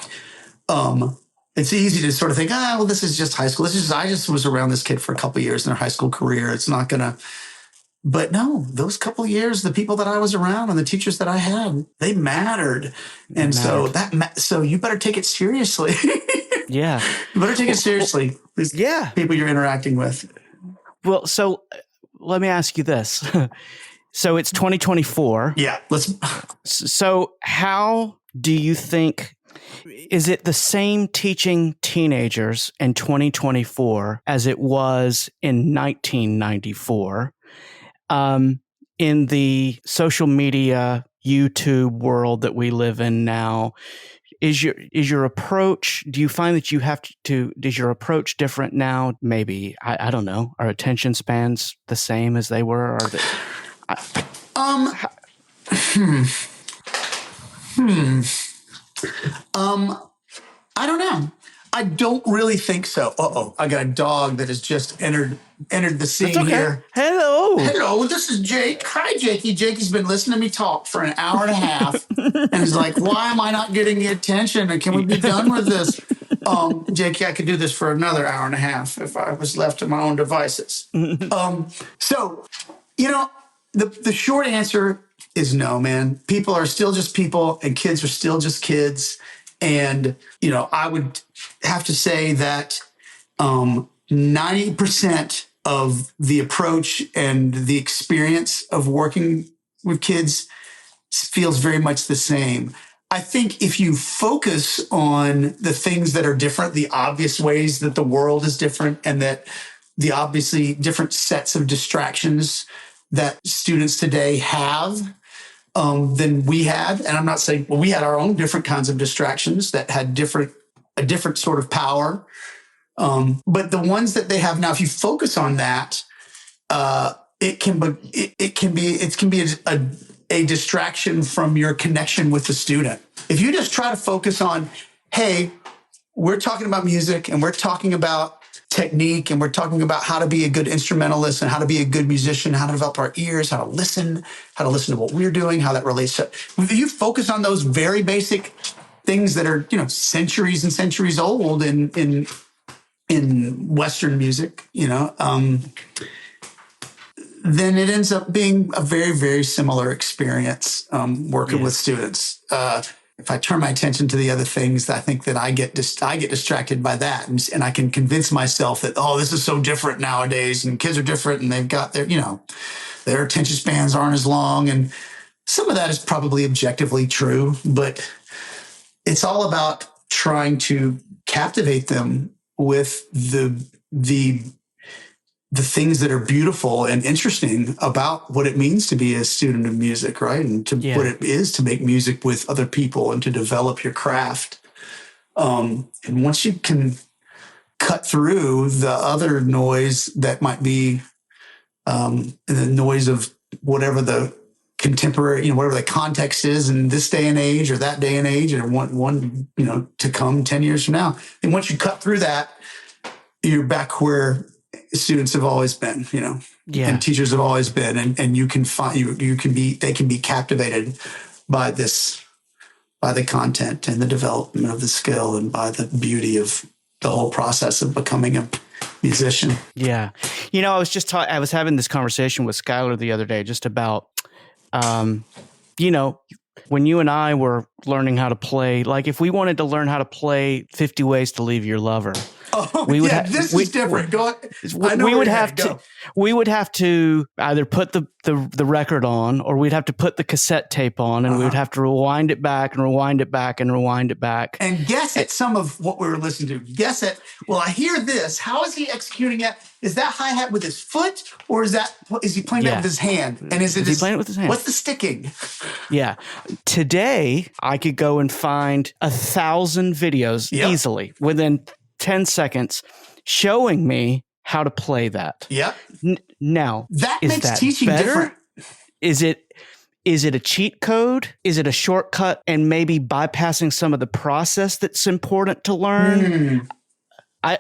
it's easy to sort of think, well, this is just high school. I just was around this kid for a couple of years in their high school career. It's not going to. But no, those couple of years, the people that I was around and the teachers that I had, they mattered. So you better take it seriously. Yeah. You better take it seriously. These people you're interacting with. Well, so let me ask you this. So it's 2024. Yeah. So how do you think, is it the same teaching teenagers in 2024 as it was in 1994? In the social media, YouTube world that we live in now, is your approach, do you find that you have to, is your approach different now? Maybe, I don't know. Are attention spans the same as they were? Or I don't know. I don't really think so. I got a dog that has just entered the scene here. Hello, this is Jake. Hi, Jakey. Jakey's been listening to me talk for an hour and a half. And he's like, why am I not getting the attention? And can we be done with this? Jakey, I could do this for another hour and a half if I was left to my own devices. So, the short answer is no, man. People are still just people and kids are still just kids. And, I would have to say that 90% of the approach and the experience of working with kids feels very much the same. I think if you focus on the things that are different, the obvious ways that the world is different and that the obviously different sets of distractions that students today have, than we had. And I'm not saying, we had our own different kinds of distractions that had a different sort of power. But the ones that they have now, if you focus on that, it can be a distraction from your connection with the student. If you just try to focus on, hey, we're talking about music and we're talking about technique and we're talking about how to be a good instrumentalist and how to be a good musician, how to develop our ears, how to listen to what we're doing, how that relates to, if you focus on those very basic things that are, centuries and centuries old in Western music, then it ends up being a very, very similar experience working with students. If I turn my attention to the other things, I think that I get distracted by that, and I can convince myself that, this is so different nowadays, and kids are different, and they've got their attention spans aren't as long, and some of that is probably objectively true, but it's all about trying to captivate them with the things that are beautiful and interesting about what it means to be a student of music, right? And what it is to make music with other people and to develop your craft. And once you can cut through the other noise that might be the noise of whatever the contemporary, whatever the context is in this day and age or that day and age, and one to come 10 years from now. And once you cut through that, you're back where students have always been, and teachers have always been, and you can find they can be captivated by the content and the development of the skill and by the beauty of the whole process of becoming a musician. Yeah. I was having this conversation with Skylar the other day just about, when you and I were learning how to play, like if we wanted to learn how to play 50 Ways to Leave Your Lover. This is different. We would have to either put the record on, or we'd have to put the cassette tape on, and we would have to rewind it back and rewind it back and rewind it back. And guess at some of what we were listening to. Guess at, well, I hear this. How is he executing it? Is that hi-hat with his foot, or is he playing that with his hand? And is he playing it with his hand? What's the sticking? Yeah. Today, I could go and find 1,000 videos easily within 10 seconds showing me how to play that. Yep. Now, that makes teaching better? Different. Is it a cheat code? Is it a shortcut and maybe bypassing some of the process that's important to learn? I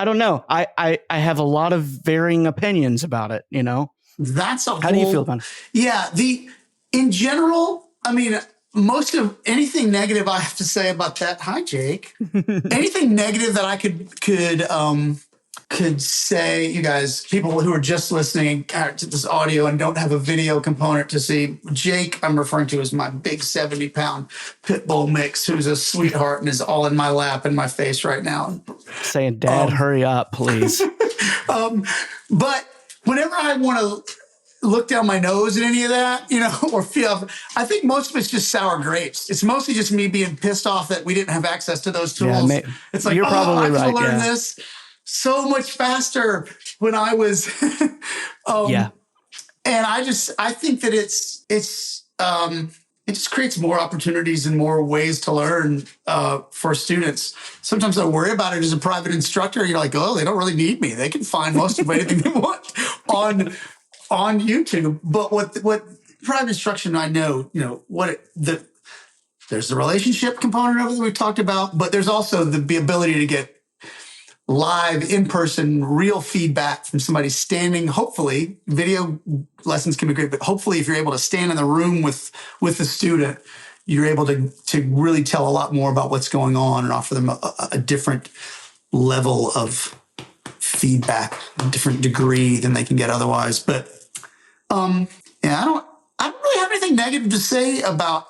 don't know. I have a lot of varying opinions about it, That's how do you feel about it? Yeah. In general, I mean, most of anything negative I have to say about that. Hi, Jake. Anything negative that I could say, you guys, people who are just listening to this audio and don't have a video component to see, Jake, I'm referring to as my big 70-pound pit bull mix, who's a sweetheart and is all in my lap and my face right now. Saying, Dad, hurry up, please. But whenever I want to look down my nose at any of that, or feel, I think most of it's just sour grapes. It's mostly just me being pissed off that we didn't have access to those tools. It's like, you're probably I could right. learn this so much faster when I was, and I think that it just creates more opportunities and more ways to learn for students. Sometimes I worry about it as a private instructor. You're like, oh, they don't really need me. They can find most of anything they want on YouTube. But what private instruction, I know, there's the relationship component of it that we've talked about, but there's also the ability to get live, in-person, real feedback from somebody standing. Hopefully, video lessons can be great, but hopefully if you're able to stand in the room with the student, you're able to really tell a lot more about what's going on and offer them a different level of feedback, a different degree than they can get otherwise. But I don't really have anything negative to say about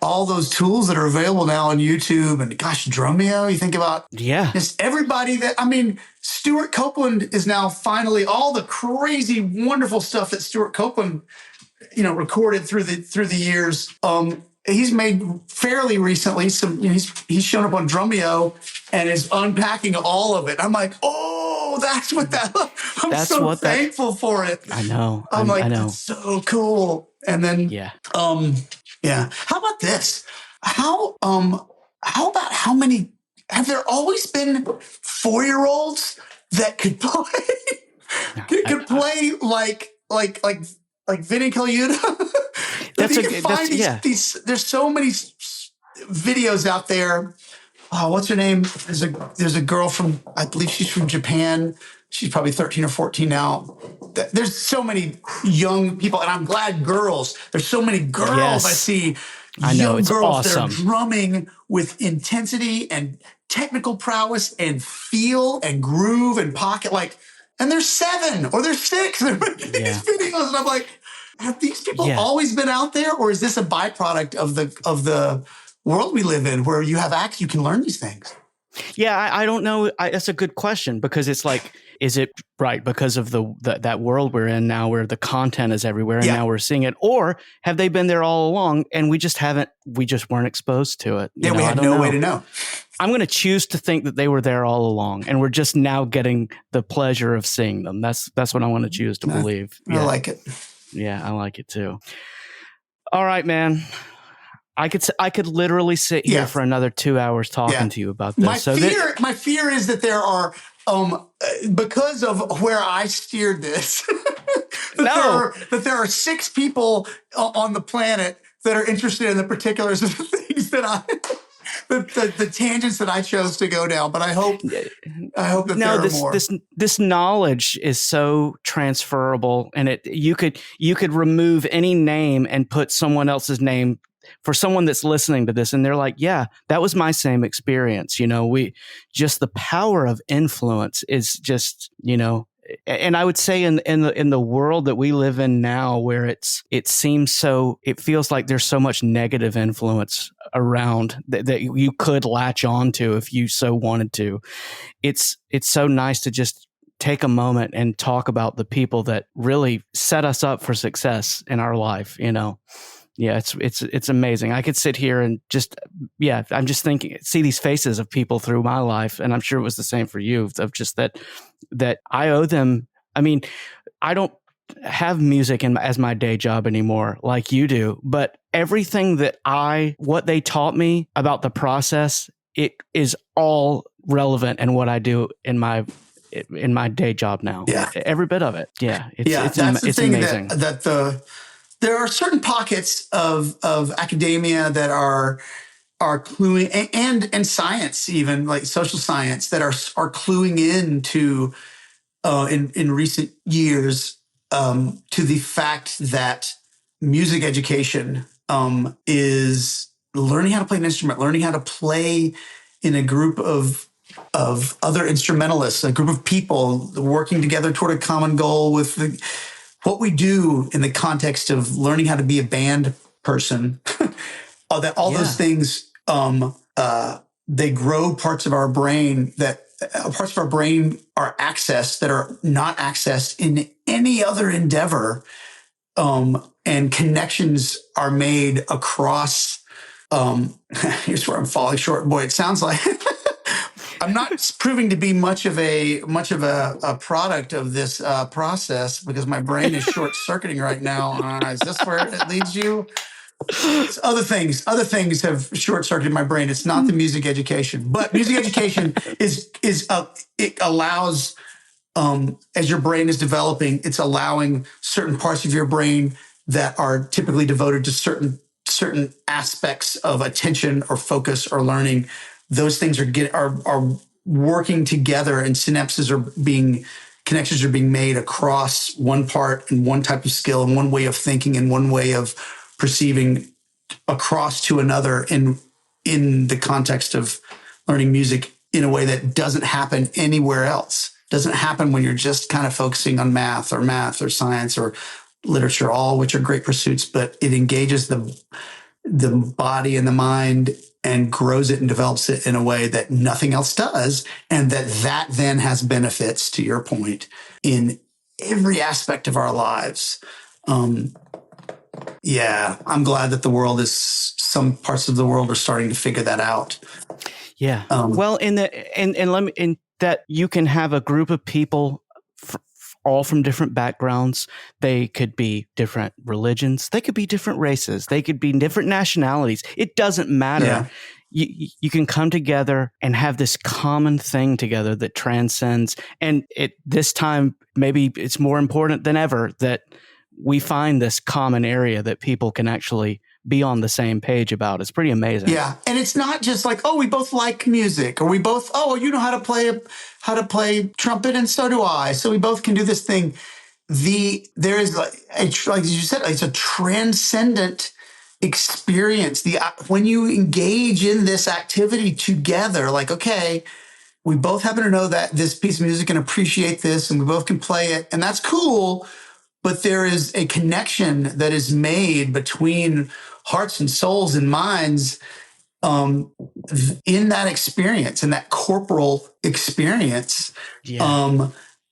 all those tools that are available now on YouTube. And gosh, Drumeo, you think about just everybody Stuart Copeland is now finally, all the crazy, wonderful stuff that Stuart Copeland, recorded through the years. He's made fairly recently he's shown up on Drumeo and is unpacking all of it. I'm like, oh, that's what that, I'm so thankful for it. I know. I'm like, that's so cool. And then, how about this? How about how many, have there always been 4-year-olds that could play, like Vinny Colaiuta? There's so many videos out there. Oh, what's her name? There's a girl from, I believe she's from Japan. She's probably 13 or 14 now. There's so many young people, and I'm glad girls. There's so many girls I see. I know, it's girls awesome. That are drumming with intensity and technical prowess and feel and groove and pocket. And they're 7 or they're 6. They're making these videos, and I'm like, have these people always been out there, or is this a byproduct of the world we live in, where you have access, you can learn these things? Yeah, I don't know. That's a good question, because it's like, is it right because of that world we're in now, where the content is everywhere and now we're seeing it, or have they been there all along and we just weren't exposed to it? We had no way to know. I'm going to choose to think that they were there all along, and we're just now getting the pleasure of seeing them. That's what I want to choose to believe. I like it. Yeah, I like it too. All right, man. I could literally sit here for another 2 hours talking to you about this. My fear is that there are, because of where I steered this, there are there are 6 people on the planet that are interested in the particulars of the things that the tangents that I chose to go down. But I hope that no, there are more. This knowledge is so transferable, and you could remove any name and put someone else's name for someone that's listening to this, and they're like, yeah, that was my same experience. The power of influence is just, and I would say in the world that we live in now, where it feels like there's so much negative influence around that you could latch on to if you so wanted to. It's so nice to just take a moment and talk about the people that really set us up for success in our life. Yeah, it's amazing. I could sit here and I'm just thinking, see these faces of people through my life, and I'm sure it was the same for you, of just that I owe them. I mean, I don't have music as my day job anymore like you do, but everything what they taught me about the process, it is all relevant in what I do in my day job now. Yeah. Every bit of it. Yeah. That's the thing amazing. There are certain pockets of academia that are cluing, and science, even like social science, that are cluing in to in recent years to the fact that music education is learning how to play an instrument, learning how to play in a group of other instrumentalists, a group of people working together toward a common goal with what we do in the context of learning how to be a band person. That all those things, they grow parts of our brain are accessed that are not accessed in any other endeavor. And connections are made across, here's where I'm falling short. Boy, it sounds like I'm not proving to be much of a product of this process, because my brain is short circuiting right now. Is this where it leads you? Other things have short circuited my brain. It's not the music education, but music education it allows, as your brain is developing, it's allowing certain parts of your brain that are typically devoted to certain aspects of attention or focus or learning. Those things are working together, and connections are being made across one part and one type of skill and one way of thinking and one way of perceiving across to another in the context of learning music in a way that doesn't happen anywhere else. Doesn't happen when you're just kind of focusing on math or science or literature, all which are great pursuits, but it engages the body and the mind and grows it and develops it in a way that nothing else does. And that then has benefits, to your point, in every aspect of our lives. I'm glad that some parts of the world are starting to figure that out. Yeah. Well, in that you can have a group of people all from different backgrounds. They could be different religions. They could be different races. They could be different nationalities. It doesn't matter. Yeah. You can come together and have this common thing together that transcends. And this time, maybe it's more important than ever that we find this common area that people can actually be on the same page about. It's pretty amazing. Yeah. And it's not just like, we both like music, or we both, you know how to play trumpet, and so do I. So we both can do this thing. There is like you said, it's a transcendent experience. When you engage in this activity together, like, okay, we both happen to know that this piece of music and appreciate this, and we both can play it, and that's cool. But there is a connection that is made between hearts and souls and minds in that experience, in that corporal experience,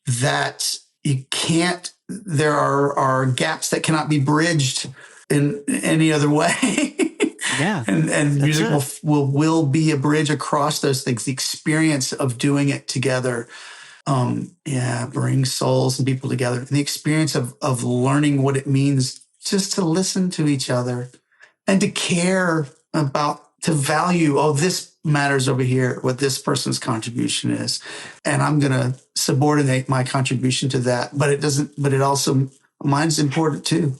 that you can't, there are gaps that cannot be bridged in any other way. Yeah. and music will be a bridge across those things. The experience of doing it together brings souls and people together. And the experience of learning what it means just to listen to each other and to care about, to value, this matters over here, what this person's contribution is. And I'm going to subordinate my contribution to that. But it also mine's important too.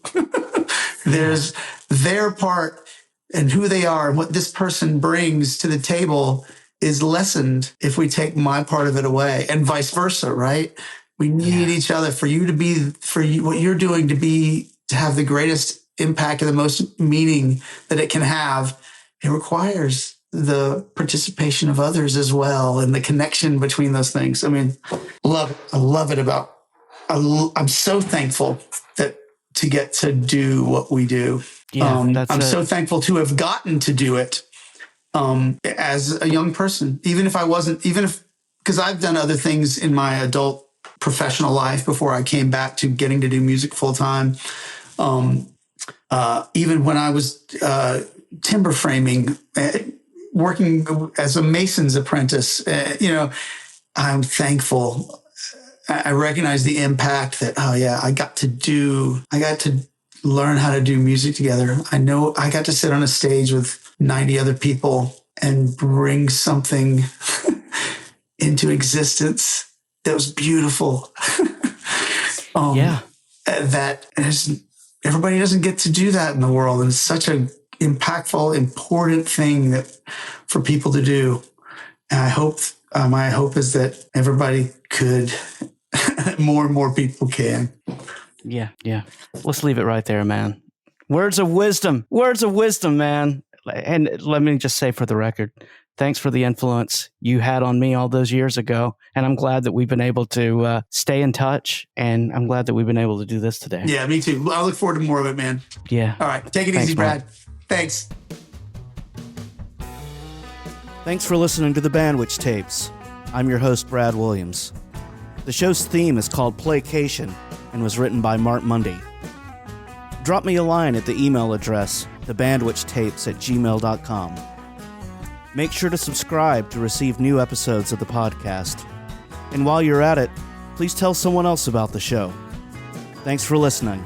There's their part and who they are and what this person brings to the table is lessened if we take my part of it away, and vice versa, right? We need each other for what you're doing to have the greatest impact and the most meaning that it can have. It requires the participation of others as well, and the connection between those things. I mean, love it. I love it I'm so thankful to get to do what we do. I'm so thankful to have gotten to do it as a young person, because I've done other things in my adult professional life before I came back to getting to do music full time. Even when I was timber framing, working as a mason's apprentice, I'm thankful. I recognize the impact that, I got to learn how to do music together. I know I got to sit on a stage with 90 other people and bring something into existence that was beautiful. Everybody doesn't get to do that in the world. And it's such an impactful, important thing for people to do. And I hope, my hope is that everybody could, more and more people can. Yeah. Let's leave it right there, man. Words of wisdom, man. And let me just say for the record, thanks for the influence you had on me all those years ago. And I'm glad that we've been able to stay in touch. And I'm glad that we've been able to do this today. Yeah, me too. I look forward to more of it, man. Yeah. All right. Take it easy, Brad. Thanks. Thanks for listening to the Bandwich Tapes. I'm your host, Brad Williams. The show's theme is called Playcation and was written by Mark Mundy. Drop me a line at the email address, thebandwichtapes@gmail.com. Make sure to subscribe to receive new episodes of the podcast. And while you're at it, please tell someone else about the show. Thanks for listening.